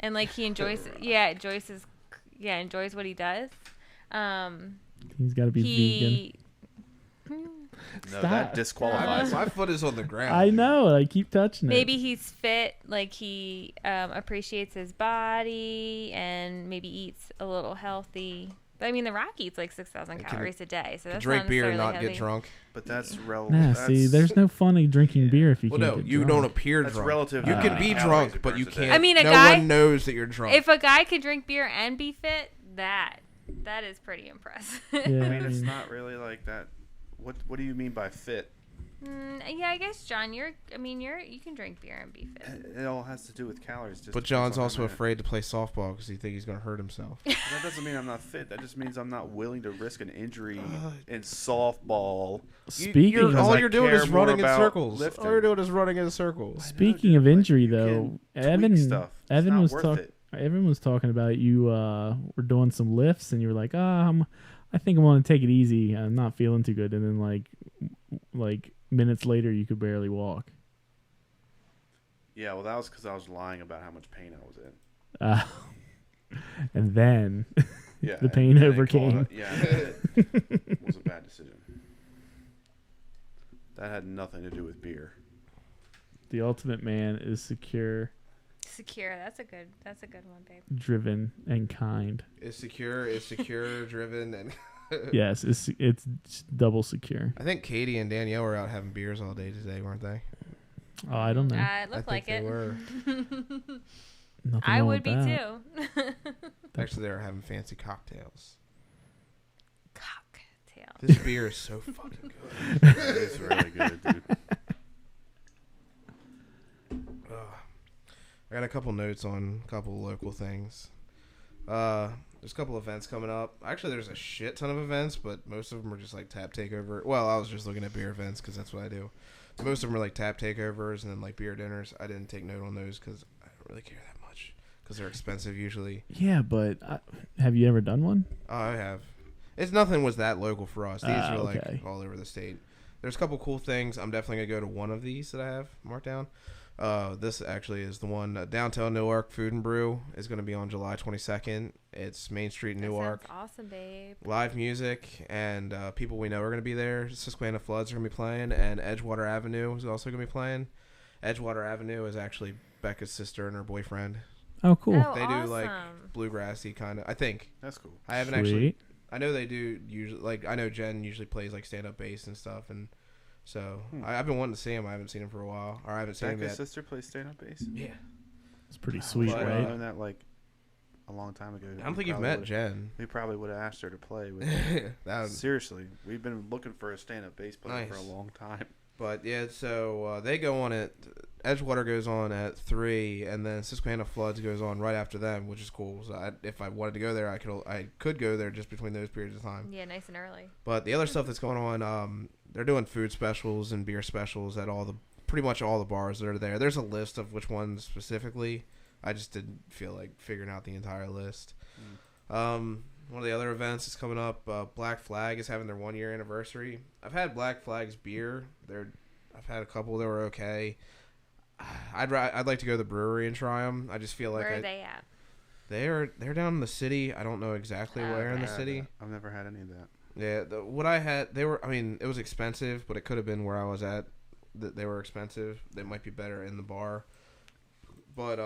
and like he enjoys enjoys what he does. He's got to be vegan. No, Stop. that disqualifies. My foot is on the ground. I know. I keep touching it. Maybe he's fit, like he appreciates his body and maybe eats a little healthy. But I mean, The Rock eats like 6,000 Can- calories a day, so that's Drink not beer and necessarily not heavy. get drunk. But that's relevant. Nah, see, there's no funny drinking beer if you Well, can't no, get you drunk. don't appear That's drunk. relative. You to can how be many calories drunk, it but you burns a day. can't. I mean, a no guy- one knows that you're drunk. If a guy could drink beer and be fit, that is pretty impressive. Yeah, I mean, it's not really like that. What do you mean by fit? Yeah, I guess John, you can drink beer and be fit. It all has to do with calories. Just but depends John's on how also many- afraid to play softball because he thinks he's going to hurt himself. That doesn't mean I'm not fit. That just means I'm not willing to risk an injury in softball. Speaking all of, you're doing care is more running in about circles. lifting. All you're doing is running in circles. speaking of injury, you though, can Evan tweak stuff. It's Evan not was worth talking. it. Evan was talking about you were doing some lifts, and you were like, I think I'm going to take it easy. I'm not feeling too good, and then like minutes later, you could barely walk. Yeah, well, that was because I was lying about how much pain I was in. And then Yeah, the pain and they overcame. called it- Yeah, it was a bad decision. That had nothing to do with beer. The ultimate man is secure, Secure. That's a good one, babe. driven, and kind. Is secure, driven, and Yes, it's double secure. I think Katie and Danielle were out having beers all day today, weren't they? Oh, I don't know. It looked I like think it. they were. Nothing I wrong would with be that. too. Actually, they were having fancy cocktails. Cocktail. This beer is so fucking good. It is really good, dude. I got a couple notes on a couple local things. There's a couple events coming up. Actually, there's a shit ton of events, but most of them are just like tap takeover. Well, I was just looking at beer events because that's what I do. Most of them are like tap takeovers and then like beer dinners. I didn't take note on those because I don't really care that much because they're expensive usually. Yeah, but have you ever done one? Oh, I have. Nothing was that local for us. These are okay. like all over the state. There's a couple cool things. I'm definitely gonna go to one of these that I have marked down. This actually is the one downtown Newark Food and Brew is going to be on July 22nd. It's Main Street, Newark. That sounds awesome, babe. Live music and people we know are going to be there. Susquehanna Floods are going to be playing, and Edgewater Avenue is also going to be playing. Edgewater Avenue is actually Becca's sister and her boyfriend. Oh, cool. Oh, They do like awesome. bluegrassy kind of. I think That's cool. I haven't Sweet. actually. I know they do usually. Like I know Jen usually plays like stand up bass and stuff, and so I've been wanting to see him. I haven't seen him for a while, or I haven't seen him Becca's yet. sister plays stand-up bass. Yeah, It's pretty sweet, Should have right? known that like a long time ago. I don't think you've met Jen. We probably would have asked her to play with me. That was, Seriously, we've been looking for a stand-up bass player for a Nice. long time. But yeah, so they go on it Edgewater goes on at 3, and then Susquehanna Floods goes on right after them, which is cool. So if I wanted to go there, I could go there just between those periods of time. Yeah, nice and early. But the other stuff that's going on, they're doing food specials and beer specials at pretty much all the bars that are there. There's a list of which ones specifically. I just didn't feel like figuring out the entire list. One of the other events is coming up. Black Flag is having their 1-year anniversary. I've had Black Flag's beer. I've had a couple that were okay. I'd like to go to the brewery and try them. I just feel like Where are they at? They're down in the city. I don't know exactly where in the city. I've never had any of that. Yeah, what I had, it was expensive, but it could have been where I was at. They were expensive. They might be better in the bar. But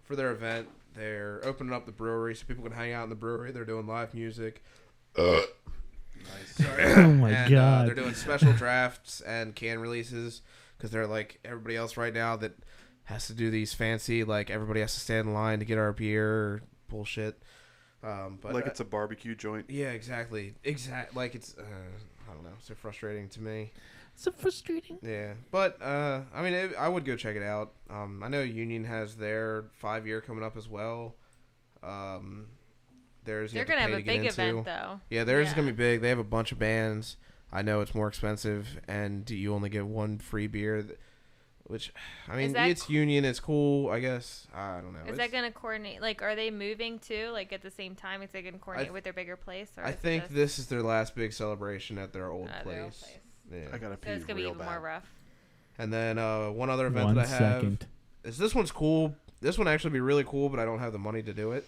for their event, they're opening up the brewery so people can hang out in the brewery. They're doing live music. Nice. Sorry. Oh my God. They're doing special drafts and can releases because they're like everybody else right now that has to do these fancy, like everybody has to stand in line to get our beer bullshit. But like it's a barbecue joint. Yeah, exactly. Like it's I don't know. So frustrating to me. So frustrating. Yeah, but I would go check it out. I know Union has their 5-year coming up as well. They're gonna have a big event though. Yeah, theirs is gonna be big. They have a bunch of bands. I know it's more expensive, and you only get one free beer. Which, I mean, it's Union. It's cool, I guess. I don't know. Is that going to coordinate? Like, are they moving too? Like, at the same time? Is they going to coordinate with their bigger place? Or I think this is their last big celebration at their old place. Their old place. Yeah. I got to pee so it's going to be even bad. more rough. And then one other event that I have is this one's cool. This one actually be really cool, but I don't have the money to do it.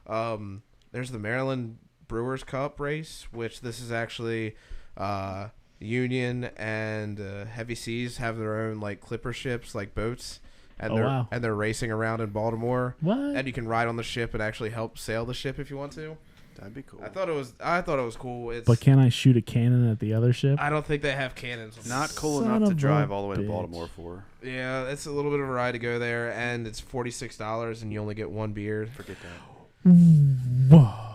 There's the Maryland Brewers Cup race, which this is actually Union and Heavy Seas have their own like clipper ships, like boats, and they're racing around in Baltimore. What? And you can ride on the ship and actually help sail the ship if you want to. That'd be cool. I thought it was cool. But can I shoot a cannon at the other ship? I don't think they have cannons. Not cool Son enough to of drive a all the way to bitch. Baltimore for. Yeah, it's a little bit of a ride to go there, and it's $46, and you only get one beer. Forget that. Whoa.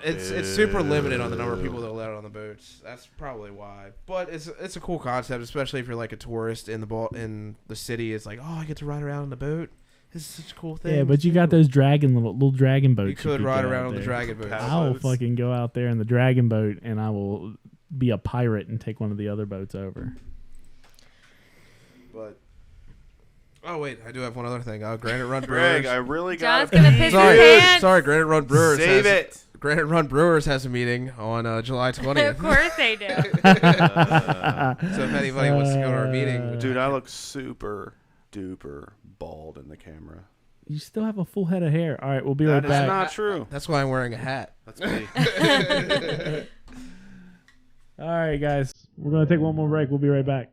It's super limited on the number of people that are allowed on the boats. That's probably why. But it's a cool concept, especially if you're like a tourist in the city. It's like, oh, I get to ride around on the boat. This is such a cool thing. Yeah, but you got those little dragon boats. You could ride around on the dragon boats. I will fucking go out there in the dragon boat, and I will be a pirate and take one of the other boats over. But oh wait, I do have one other thing. Granite Run Brewers. Greg, I really got. John's gonna piss his pants. Sorry, Granite Run Brewers. Save it. Granite Run Brewers has a meeting on July 20th. Of course they do. So if anybody wants to go to our meeting, Dude, I look super duper bald in the camera. You still have a full head of hair. All right, we'll be right back. That's not true. That's why I'm wearing a hat. That's me. All right, guys, we're gonna take one more break. We'll be right back.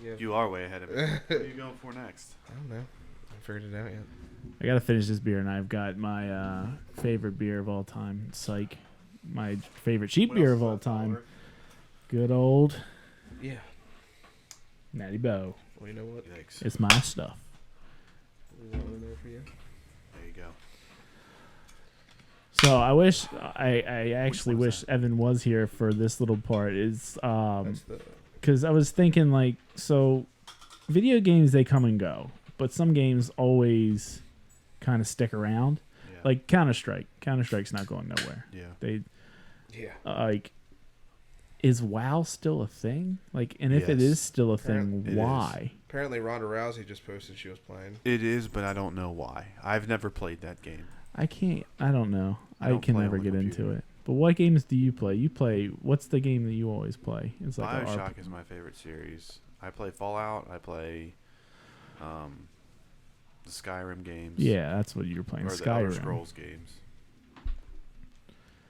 Yeah. You are way ahead of me. What are you going for next? I don't know. I haven't figured it out yet. I gotta finish this beer, and I've got my favorite beer of all time. Psych. My favorite cheap What beer else of is all left time. over? Good old Yeah. Natty Bow. Well, you know what? Yikes. It's my stuff. What do you want in there for you? There you go. So I wish I actually one is wish Evan was here for this little part. Is That's the. because I was thinking like, so video games, they come and go, but some games always kind of stick around. Yeah. Like Counter-Strike. Counter-Strike's not going nowhere. Yeah. They Yeah. like, is WoW still a thing? Like, and if it Yes. is still a thing, It is. why? Apparently, Ronda Rousey just posted she was playing. It is, but I don't know why. I've never played that game. I can't. I don't know. I I don't can play never on the get into computer. it. But what games do you play? You play. What's the game that you always play? It's like a Bioshock is my favorite series. I play Fallout. I play the Skyrim games. Yeah, that's what you're playing. Or the Elder Skyrim. Scrolls games.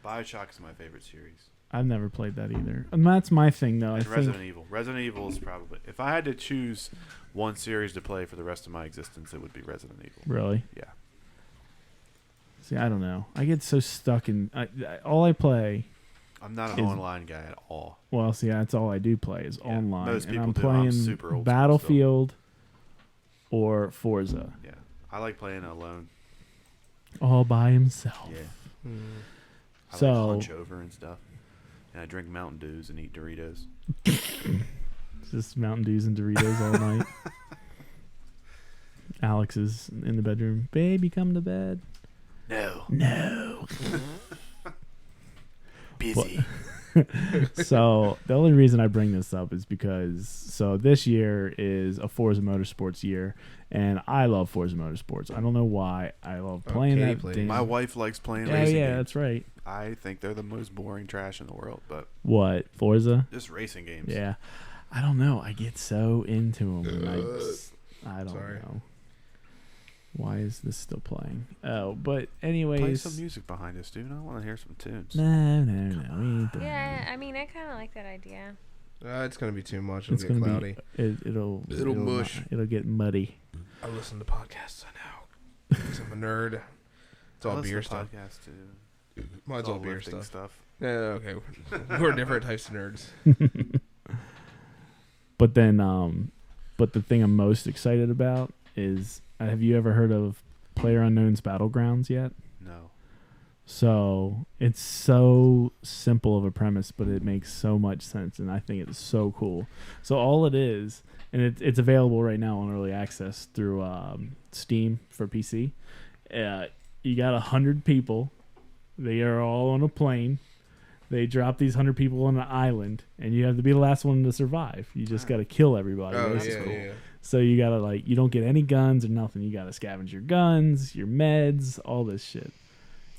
Bioshock is my favorite series. I've never played that either. And that's my thing, though. I And think Resident Evil. Resident Evil is probably... If I had to choose one series to play for the rest of my existence, it would be Resident Evil. really. Yeah. See, I don't know. I get so stuck in all I play. I'm not an Is- online guy at all. Well, see, that's all I do play is Yeah, online, most and people I'm do. I'm playing super old school Battlefield or Forza Yeah. I like playing alone. all by himself. Yeah. I So- like hunch over and stuff. And I drink Mountain Dews and eat Doritos. It's just Mountain Dews and Doritos all night. Alex is in the bedroom. Baby, come to bed. No. No. Busy. So the only reason I bring this up is because this year is a Forza Motorsports year, and I love Forza Motorsports. I don't know why. I love playing Katie that. plays. damn- My wife likes playing Oh racing yeah, games. that's right. I think they're the most boring trash in the world, but What, Forza? just racing games. Yeah. I don't know. I get so into them. I don't Sorry. know. Why is this still playing? Oh, but Play anyways. some music behind us, dude. I want to hear some tunes. No. We ain't doing Yeah, I mean, I kind of like that idea. It's gonna be too much. It'll It's get gonna cloudy. be. It'll mush. It'll get muddy. I listen to podcasts. I know. 'Cause I'm a nerd. It's I all listen beer to stuff. podcasts, too. Mine's It's all beer lifting stuff. Yeah, okay. We're different types of nerds. But then, but the thing I'm most excited about is, have you ever heard of PlayerUnknown's Battlegrounds yet? No. So it's so simple of a premise, but it makes so much sense, and I think it's so cool. So all it is, and it's available right now on early access through Steam for PC. You got 100 people. They are all on a plane. They drop these 100 people on an island, and you have to be the last one to survive. You just got to kill everybody. Oh, basically. yeah. So you gotta you don't get any guns or nothing. You gotta scavenge your guns, your meds, all this shit.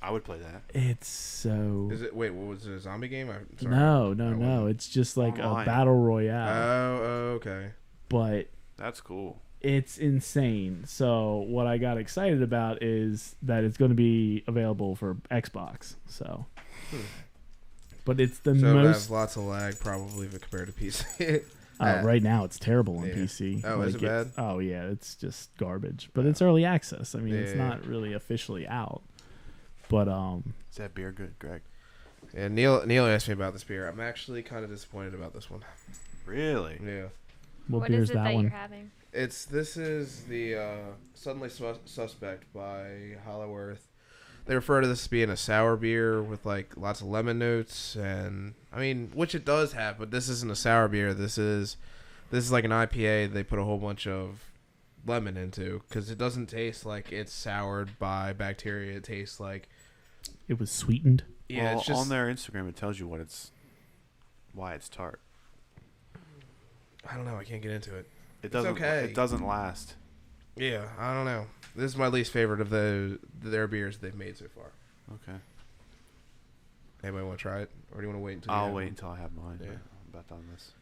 I would play that. It's so. Is it? Wait, what was it? A zombie game? I'm sorry. No. I wasn't. It's just like Online. a battle royale, Oh, okay. but That's cool. it's insane. So what I got excited about is that it's going to be available for Xbox. So, but it's the So it has most. lots of lag, probably, if it compared to PC. Right now, it's terrible on Yeah. PC. Oh, is it bad? Oh yeah, it's just garbage. But it's early access. I mean, it's Yeah. not really officially out. But Is that beer good, Greg? And Neil asked me about this beer. I'm actually kind of disappointed about this one. Really? Yeah. what What beer is is it that that one? you're having? This is the Suddenly Suspect by Hollow Earth. They refer to this as being a sour beer with like lots of lemon notes, and I mean, which it does have, but this isn't a sour beer. This is like an IPA. They put a whole bunch of lemon into because it doesn't taste like it's soured by bacteria. It tastes like It was sweetened. yeah, Well, it's just on their Instagram, it tells you why it's tart. I don't know. I can't get into it. It doesn't. okay. It doesn't last. Yeah, I don't know. This is my least favorite of their beers they've made so far. Okay. Anybody want to try it, or do you want to wait until? I'll wait until I have mine. Yeah. Yeah. I'm about done this.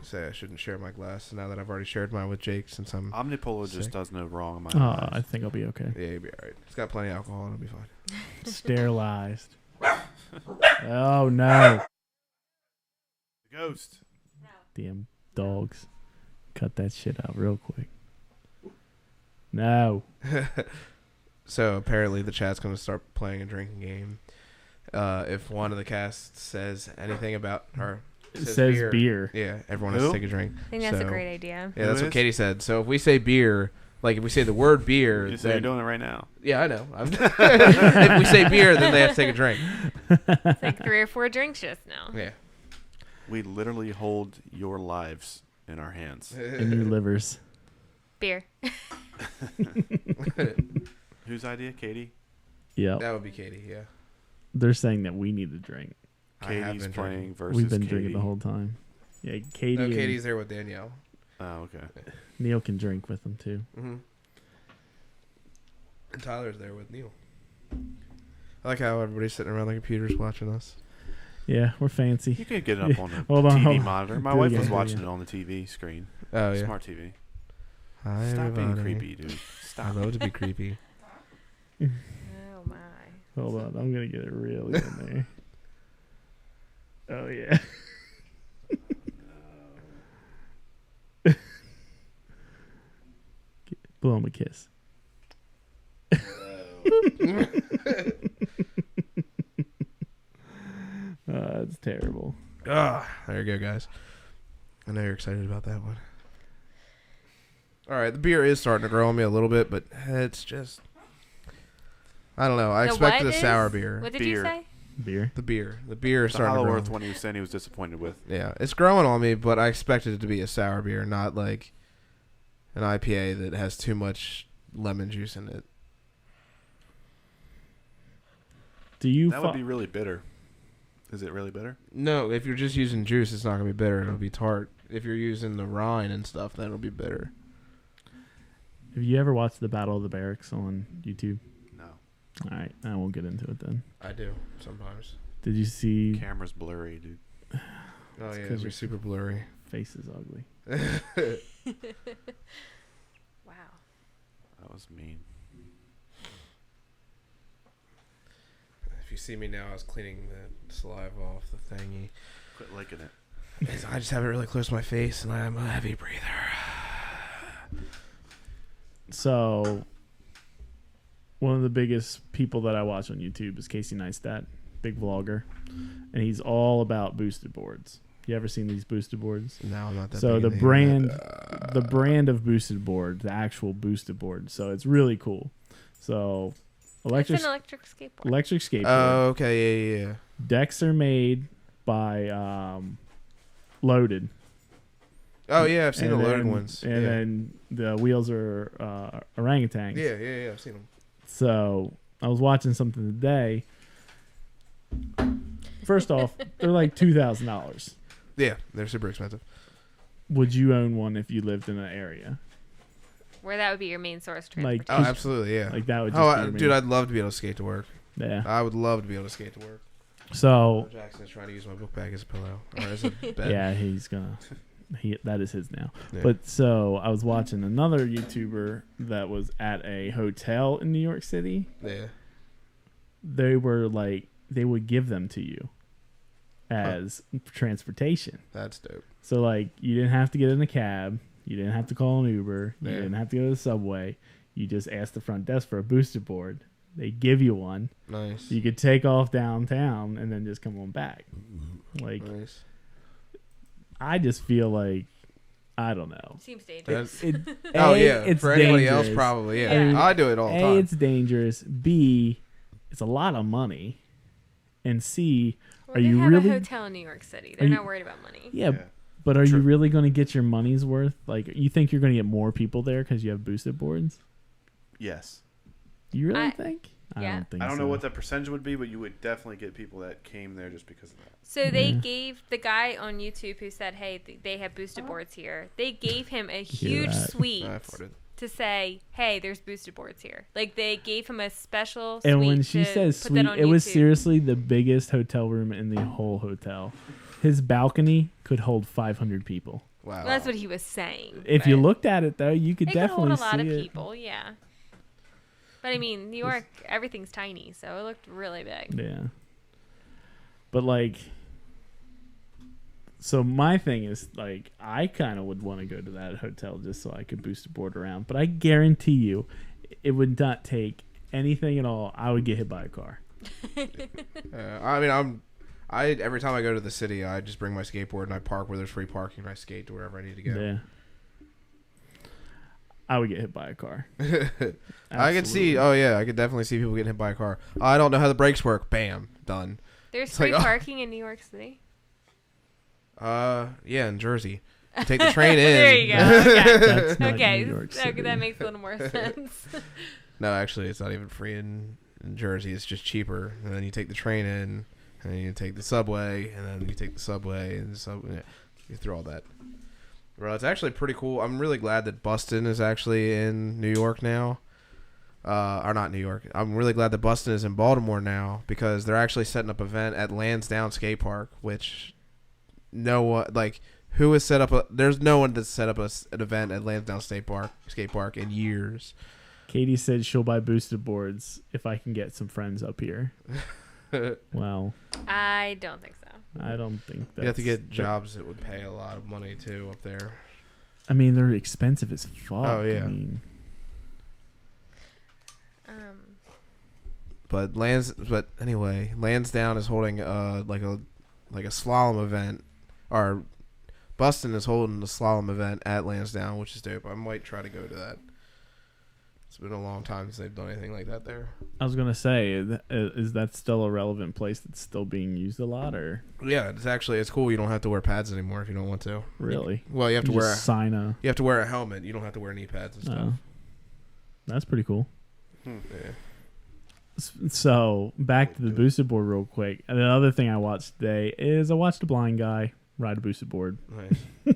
Say I shouldn't share my glass now that I've already shared mine with Jake since I'm. Omnipolo just Sick. does no wrong in my I eyes. think I'll be okay. Yeah, you'll be alright. It's got plenty of alcohol and it'll be fine. Sterilized. Oh no! The ghost. Damn dogs. Cut that shit out real quick. No. So apparently the chat's going to start playing a drinking game. If one of the cast says anything about her, It says beer. Yeah, everyone has to take a drink. I think that's a great idea. Yeah, that's what Katie said. So if we say beer, like if we say the word beer, You're doing it right now. Yeah, I know. If we say beer, then they have to take a drink. It's like 3 or 4 drinks just now. Yeah. We literally hold your lives in our hands. And your livers. Beer. Whose idea, Katie? Yep. That would be Katie, yeah. They're saying that we need to drink. Katie's playing versus We've been Katie. drinking the whole time. Yeah, Katie. No, Katie's there with Danielle. Oh, okay. Neil can drink with them too. Mm-hmm. And Tyler's there with Neil. I like how everybody's sitting around the computers watching us. Yeah, we're fancy. You could get it up on the Hold on, TV hold on. monitor. My Do it wife again, was do it watching again. it on the TV screen. Oh, yeah. Smart TV. Hi, Stop being everybody. creepy, dude. I Stop. love to be creepy. Oh my. Hold on, I'm gonna get it really in there. Oh yeah. Blow him a kiss. It's terrible. There you go, guys. I know you're excited about that one. All right, the beer is starting to grow on me a little bit, but it's just... I don't know. I expected a sour beer. What did Beer. you say? Beer. The beer is The starting to Hollow grow. Earth one he was saying he was disappointed with. Yeah, it's growing on me, but I expected it to be a sour beer, not like an IPA that has too much lemon juice in it. Do you? That would be really bitter. Is it really bitter? No, if you're just using juice, it's not going to be bitter. It'll be tart. If you're using the rind and stuff, then it'll be bitter. Have you ever watched the Battle of the Barracks on YouTube? No. All right, I won't get into it then. I do, sometimes. Did you see? Camera's blurry, dude. Oh, yeah, because you're super blurry. Face is ugly. Wow. That was mean. If you see me now, I was cleaning the saliva off the thingy. Quit licking it. I just have it really close to my face, and I'm a heavy breather. So, one of the biggest people that I watch on YouTube is Casey Neistat, big vlogger, and he's all about boosted boards. You ever seen these boosted boards? No, I'm not that So big the into brand, internet. the brand of boosted board, the actual boosted board. So it's really cool. So It's an electric skateboard. electric skateboard. Oh, okay, yeah. Decks are made by Loaded. Oh, yeah, I've seen And the loaded then- ones. And yeah. then the wheels are orangutans. Yeah, I've seen them. So I was watching something today. First off, they're like $2,000. Yeah, they're super expensive. Would you own one if you lived in an area? Where that would be your main source of Like- transportation. Oh, absolutely, yeah. Like that would just be dude, me. I'd love to be able to skate to work. Yeah. I would love to be able to skate to work. So Jackson is trying to use my book bag as a pillow. Or as a bed. yeah, he's gonna. That is his now. Yeah. But so I was watching another YouTuber that was at a hotel in New York City. Yeah. They were like, they would give them to you as transportation. That's dope. So like, you didn't have to get in a cab. You didn't have to call an Uber. You Yeah. didn't have to go to the subway. You just asked the front desk for a boosted board. They give you one. Nice. You could take off downtown and then just come on back. Like, Nice. I just feel like, I don't know. Seems dangerous. Oh, yeah. It's For anybody else, dangerous. probably, yeah. Yeah. I do it all the A, time. it's dangerous. B, it's a lot of money. And C, Well, are they you have really? a hotel in New York City. They're you- not worried about money. Yeah, Yeah. but are you True. really going to get your money's worth? Like, you think you're going to get more people there because you have boosted boards? Yes. You really I- think? I yeah. don't think I don't so. know what the percentage would be, but you would definitely get people that came there just because of that. So they Yeah. gave the guy on YouTube who said, "Hey, they have boosted boards here." They gave him a Hear huge that? suite I farted. to say, "Hey, there's boosted boards here." Like they gave him a special And suite when she to says put that suite, on it was YouTube. seriously the biggest hotel room in the whole hotel. His balcony could hold 500 people. Wow. Well, that's what he was saying. If you but looked at it, though, you could it could definitely hold a lot see of it. people, yeah. But I mean, New York, everything's tiny, so it looked really big. Yeah. But like So my thing is, like, I kind of would want to go to that hotel just so I could booster board around. But I guarantee you, it would not take anything at all. I would get hit by a car. I mean, every time I go to the city, I just bring my skateboard and I park where there's free parking and I skate to wherever I need to go. Yeah. I would get hit by a car. I could see. Oh yeah, I could definitely see people getting hit by a car. I don't know how the brakes work. Bam, done. There's It's free like, oh. parking in New York City. Yeah, in Jersey. You take the train in. There you go. Okay. That's not Okay, New York City. that makes a little more sense. No, actually, it's not even free in Jersey. It's just cheaper. And then you take the train in, and then you take the subway, and then you take the subway, and you through all that. Well, it's actually pretty cool. I'm really glad that Bustin is actually in New York now. Or not New York. I'm really glad that Bustin is in Baltimore now because they're actually setting up an event at Lansdowne Skate Park, which who has set up there's no one that's set up an event at Lansdowne Skate Park in years. Katie said she'll buy boosted boards if I can get some friends up here. Well, I don't think so. I don't think that. You have to get jobs that would pay a lot of money too up there. I mean, they're expensive as fuck. Oh, yeah. I mean, But anyway, Lansdowne is holding like a slalom event, or Bustin is holding a slalom event at Lansdowne, which is dope. I might try to go to that. It's been a long time since they've done anything like that there. I was gonna say, is that still a relevant place that's still being used a lot, or Yeah, it's cool. You don't have to wear pads anymore if you don't want to. really? Well, you have to You wear just sign a. you have to wear a helmet. You don't have to wear knee pads and stuff. Oh. That's pretty cool. Yeah. So back to the boosted board real quick. And the other thing I watched today is I watched a blind guy ride a boosted board. Nice.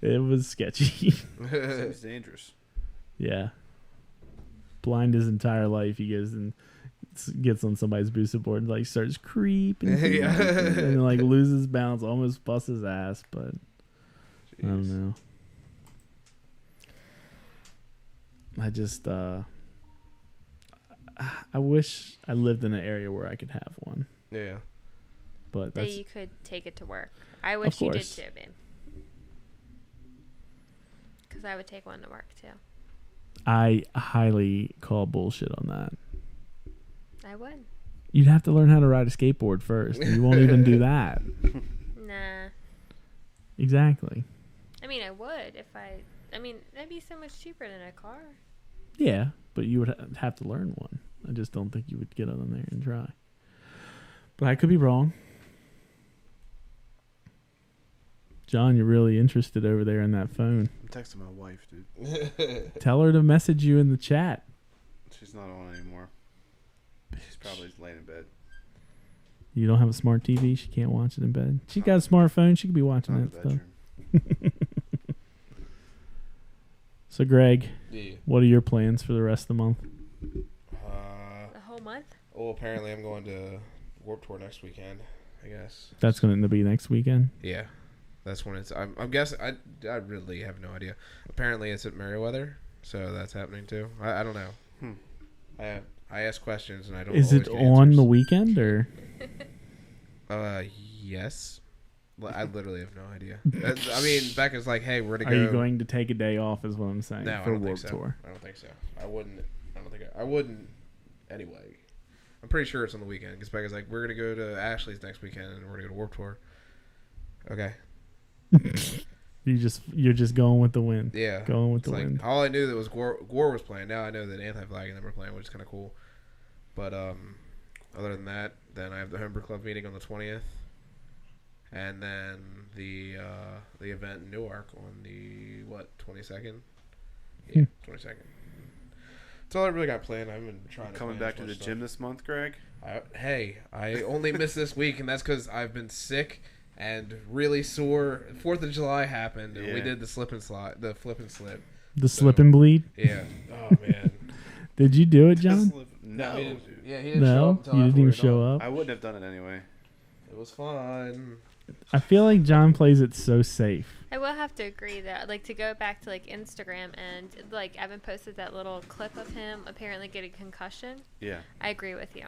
It was sketchy. Seems dangerous. Yeah. Blind his entire life. He goes and gets on somebody's boosted board and like starts creeping. Yeah. And like loses balance, almost busts his ass, but I don't know. I just I wish I lived in an area where I could have one. Yeah. But That that's you could take it to work. I wish you did course. too, babe. Because I would take one to work too. I highly call bullshit on that. I would. You'd have to learn how to ride a skateboard first. And you won't even do that. Nah. Exactly. I mean, I would if I. I mean, that'd be so much cheaper than a car. Yeah, but you would have to learn one. I just don't think you would get on there and try. But I could be wrong. John, you're really interested over there in that phone. I'm texting my wife, dude. Tell her to message you in the chat. She's not on anymore. She's probably laying in bed. You don't have a smart TV? She can't watch it in bed. She got a smartphone. She could be watching Not in that the stuff. bedroom. So, Greg, Yeah. what are your plans for the rest of the month? The whole month? Well, apparently I'm going to Warped Tour next weekend, I guess. That's going to be next weekend. Yeah. That's when it's... I'm guessing... I really have no idea. Apparently it's at Merriweather, so that's happening too. I don't know. I ask questions and I don't Is it always get on the answers. weekend or? Yes. I literally have no idea. I mean, Becca's like, hey, we're going Are to go... you going to take a day off is what I'm saying No, I for don't think Warped so. Tour. I don't think so. I don't think I wouldn't anyway. I'm pretty sure it's on the weekend because Becca's like, we're going to go to Ashley's next weekend and we're going to go to Warped Tour. Okay. You're just going with the wind. Yeah. Going with It's the like, wind. all I knew that was Gore was playing. Now I know that Anti-Flag and them are playing, which is kind of cool. But other than that, then I have the Homebrew Club meeting on the 20th. And then the event in Newark on the 22nd? Yeah, 22nd. That's all I really got planned. I've been trying to Coming plan back to as the much gym this month, Greg? I only missed this week, and that's because I've been sick and really sore. 4th of July happened, and we Yeah. did the slip and slide, the flip and slip. The slip and bleed. Yeah. Oh man. Did you do it, John? No, he dude. didn't, yeah, he didn't show No, up until you after didn't we even were show done. up. I wouldn't have done it anyway. It was fun. I feel like John plays it so safe. I will have to agree that, like, to go back to, like, Instagram and, like, Evan posted that little clip of him apparently getting concussion. Yeah. I agree with you.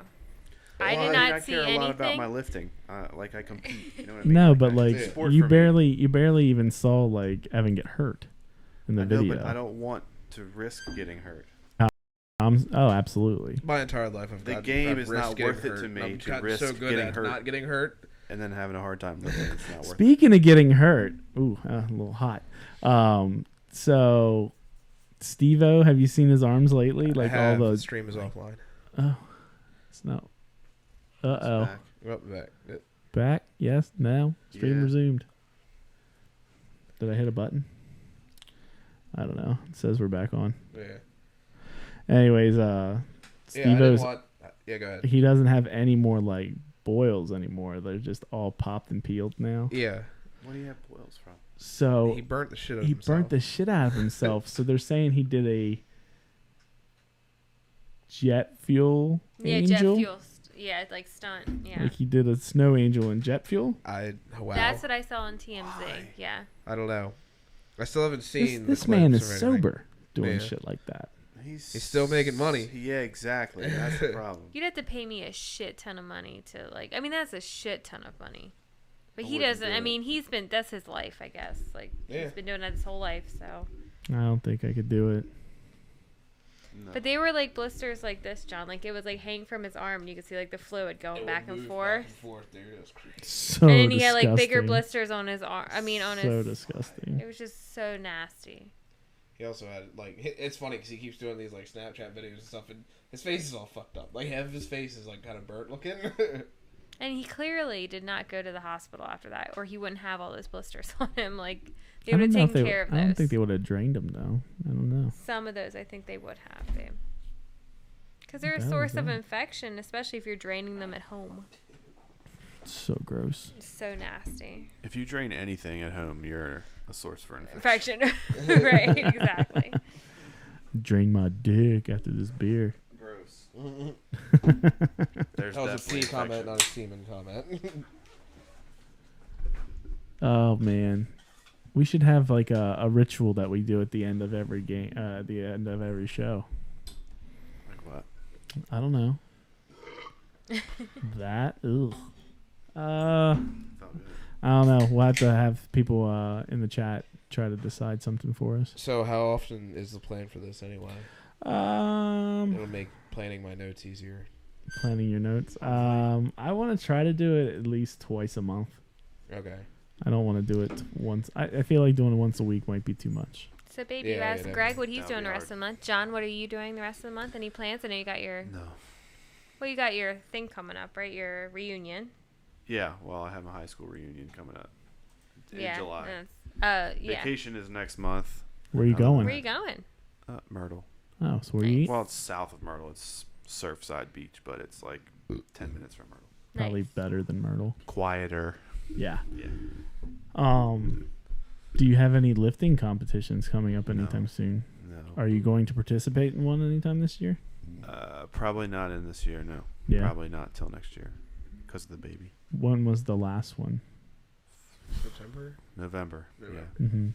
I Well, did mean, not I see care a lot about anything. my lifting. Like I compete. You know what I mean? No, but like it's sport you for me. barely even saw like Evan get hurt in the I know, video. but I don't want to risk getting hurt. Oh, absolutely. My entire life, The game is not worth it to me to risk so good getting at hurt. not getting hurt. And then having a hard time lifting. It's not worth it. Speaking of getting hurt, a little hot. So Steve-O, have you seen his arms lately? Like all the those. stream is offline. Oh, it's no. It's Uh-oh. back. We're up back. Back? Yes. No. Stream Yeah. resumed. Did I hit a button? I don't know. It says we're back on. Yeah. Anyways, Yeah, Steve-O's, yeah, go ahead. he doesn't have any more like boils anymore. They're just all popped and peeled now. Yeah. What do you have boils from? So He burnt the shit out of he himself. burnt the shit out of himself. So they're saying he did a jet fuel Yeah, angel. jet fuel. Yeah, like stunt. Yeah. Like he did a snow angel in jet fuel. Wow. That's what I saw on TMZ. Why? Yeah. I don't know. I still haven't seen This the man is clips or anything. sober doing Yeah. shit like that. He's still making money. Yeah, exactly. That's the problem. You'd have to pay me a shit ton of money to like. I mean, that's a shit ton of money. But I he wouldn't doesn't. do I it. mean, that's his life, I guess. Like Yeah. he's been doing that his whole life. So. I don't think I could do it. No. But they were like blisters like this, John. Like it was like hanging from his arm, and you could see like the fluid going back and forth. So And then he had like bigger disgusting. blisters on his arm. I mean, on So his. disgusting. It was just so nasty. He also had like it's funny because he keeps doing these like Snapchat videos and stuff, and his face is all fucked up. Like half of his face is like kind of burnt looking. And he clearly did not go to the hospital after that, or he wouldn't have all those blisters on him. Like they I would have don't know if taken they- care of I those. don't think they would have drained him though. I don't know. Some of those, I think they would have, babe. Because they're a What the hell source is of that? infection, especially if you're draining them at home. So gross. It's so nasty. If you drain anything at home, you're a source for infection. Infection. Right, exactly. Drain my dick after this beer. Gross. That There's was a definitely P comment, infection. not a semen comment. Oh man, we should have like a ritual that we do at the end of every game, the end of every show. Like what? I don't know. That ugh. Felt good. I don't know. We'll have to have people in the chat try to decide something for us. So how often is the plan for this anyway? It'll make planning my notes easier. Planning your notes. I want to try to do it at least twice a month. Okay. I don't want to do it once. I feel like doing it once a week might be too much. So, baby, Yeah, you asked yeah, Greg what he's that'd doing be the rest of hard. the month. John, what are you doing the rest of the month? Any plans? I know you got your No. you got your thing coming up, right? Your reunion. Yeah, well, I have my high school reunion coming up in Yeah. July. Yeah. Vacation is next month. Where are you going? Where are you going? Myrtle. Oh, so where you eat? Well, it's south of Myrtle. It's Surfside Beach, but it's like 10 minutes from Myrtle. Probably Nice. better than Myrtle. Quieter. Yeah. Yeah. Do you have any lifting competitions coming up anytime No. soon? No. Are you going to participate in one anytime this year? Probably not in this year, no. Yeah. Probably not till next year because of the baby. When was the last one? September? November. November. Yeah. Mm-hmm.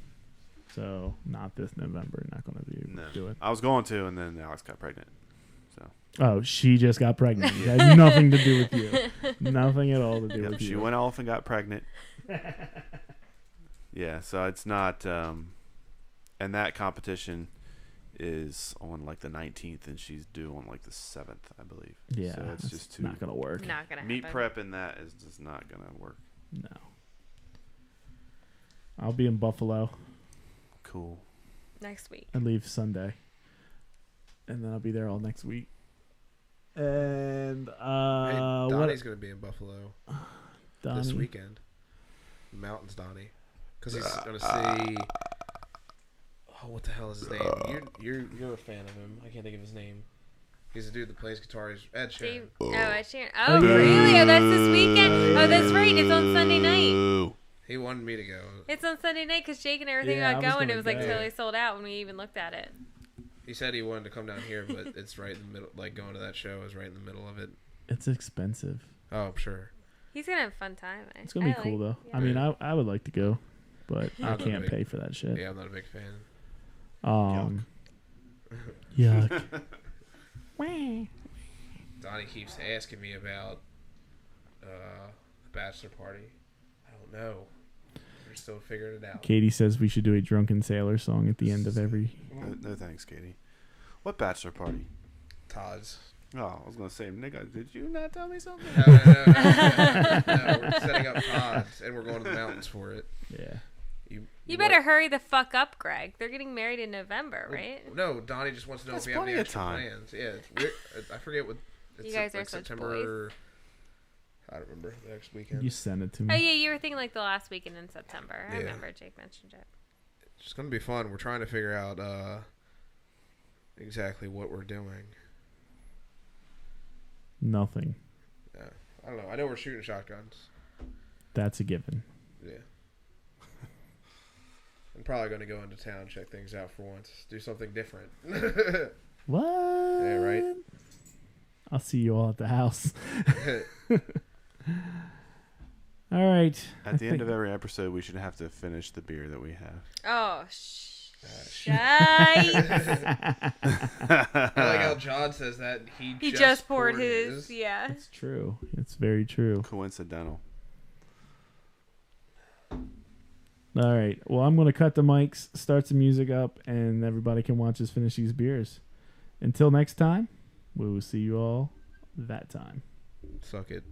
So not this November. Not going to No. do it. I was going to, and then Alex got pregnant. So. Oh, she just got pregnant. It had nothing to do with you. Nothing at all to do Yep, with she you. went off and got pregnant. Yeah, so it's not, and that competition is on like the 19th, and she's due on like the 7th, I believe. Yeah, so it's that's just too not going to work. Not gonna meat happen. prep in that is just not gonna work. No. I'll be in Buffalo. Cool. Next week. I leave Sunday, and then I'll be there all next week. And Hey, what? Donnie's gonna be in Buffalo this Donnie? weekend. Mountains, Donnie, because he's gonna see. Oh, what the hell is his name? You're a fan of him. I can't think of his name. He's the dude that plays guitar. He's Ed Sheeran. Dave, Ed Sheeran. Oh, really? Oh, that's this weekend. Oh, that's right. It's on Sunday night. He wanted me to go. It's on Sunday night because Jake and everything Yeah, I got was going. gonna It was like go. totally sold out when we even looked at it. He said he wanted to come down here, but it's right in the middle. Like going to that show is right in the middle of it. It's expensive. Oh, I'm sure. He's gonna have a fun time. It's gonna be cool though. yeah. I mean, I would like to go, but I not can't big. pay for that shit. Yeah, I'm not a big fan. Yuck. Is Donnie keeps asking me about the bachelor party. I don't know. We're still figuring it out. Katie says we should do a drunken sailor song at the end of every. No thanks, Katie. What bachelor party? Todd's. Oh, I was gonna say, nigga, did you not tell me something? No, we're setting up Todd's, and we're going to the mountains for it. Yeah. You better hurry the fuck up, Greg. They're getting married in November, right? No, Donnie just wants to know That's if we have any plenty of extra time. plans. Yeah, I forget what. It's You guys are like such September. I don't remember the next weekend. You sent it to Oh me. yeah, you were thinking like the last weekend in September. I Yeah. remember Jake mentioned it. It's gonna be fun. We're trying to figure out exactly what we're doing. Nothing. Yeah, I don't know. I know we're shooting shotguns. That's a given. Yeah. I'm probably gonna go into town, check things out for once, do something different. What? Yeah, right. I'll see you all at the house. All right. At the end of every episode, we should have to finish the beer that we have. Oh, shite. I like how John says that. He just poured his. Yeah. It's true. It's very true. Coincidental. All right. Well, I'm going to cut the mics, start some music up, and everybody can watch us finish these beers. Until next time, we will see you all that time. Suck it.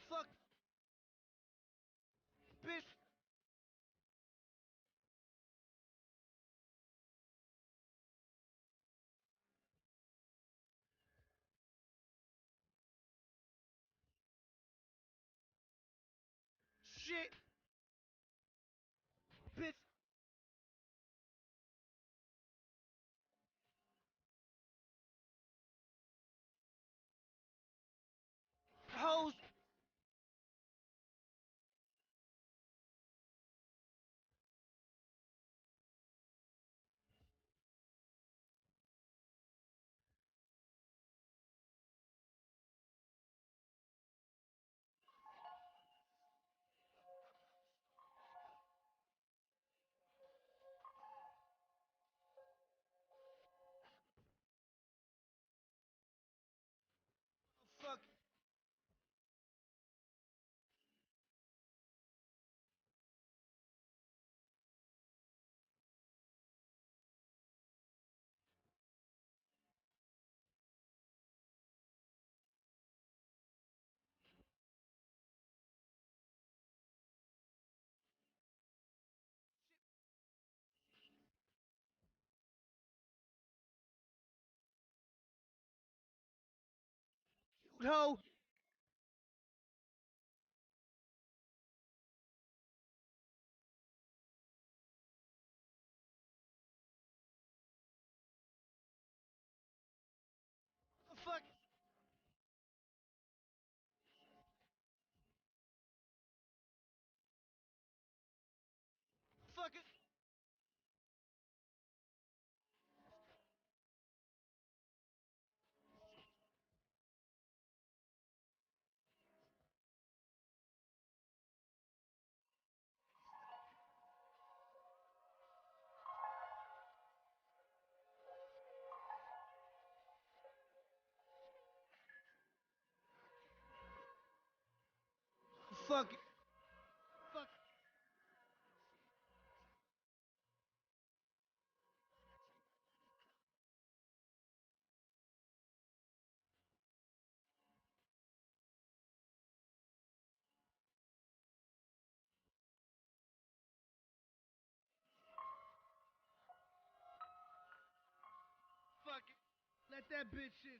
Fuck, bitch. Shit. Bitch. Hoes. Fuck. Hoe. Fuck. Fuck it. Fuck it. Fuck. Fuck that bitch shit.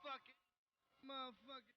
Fuck it. Motherfucker.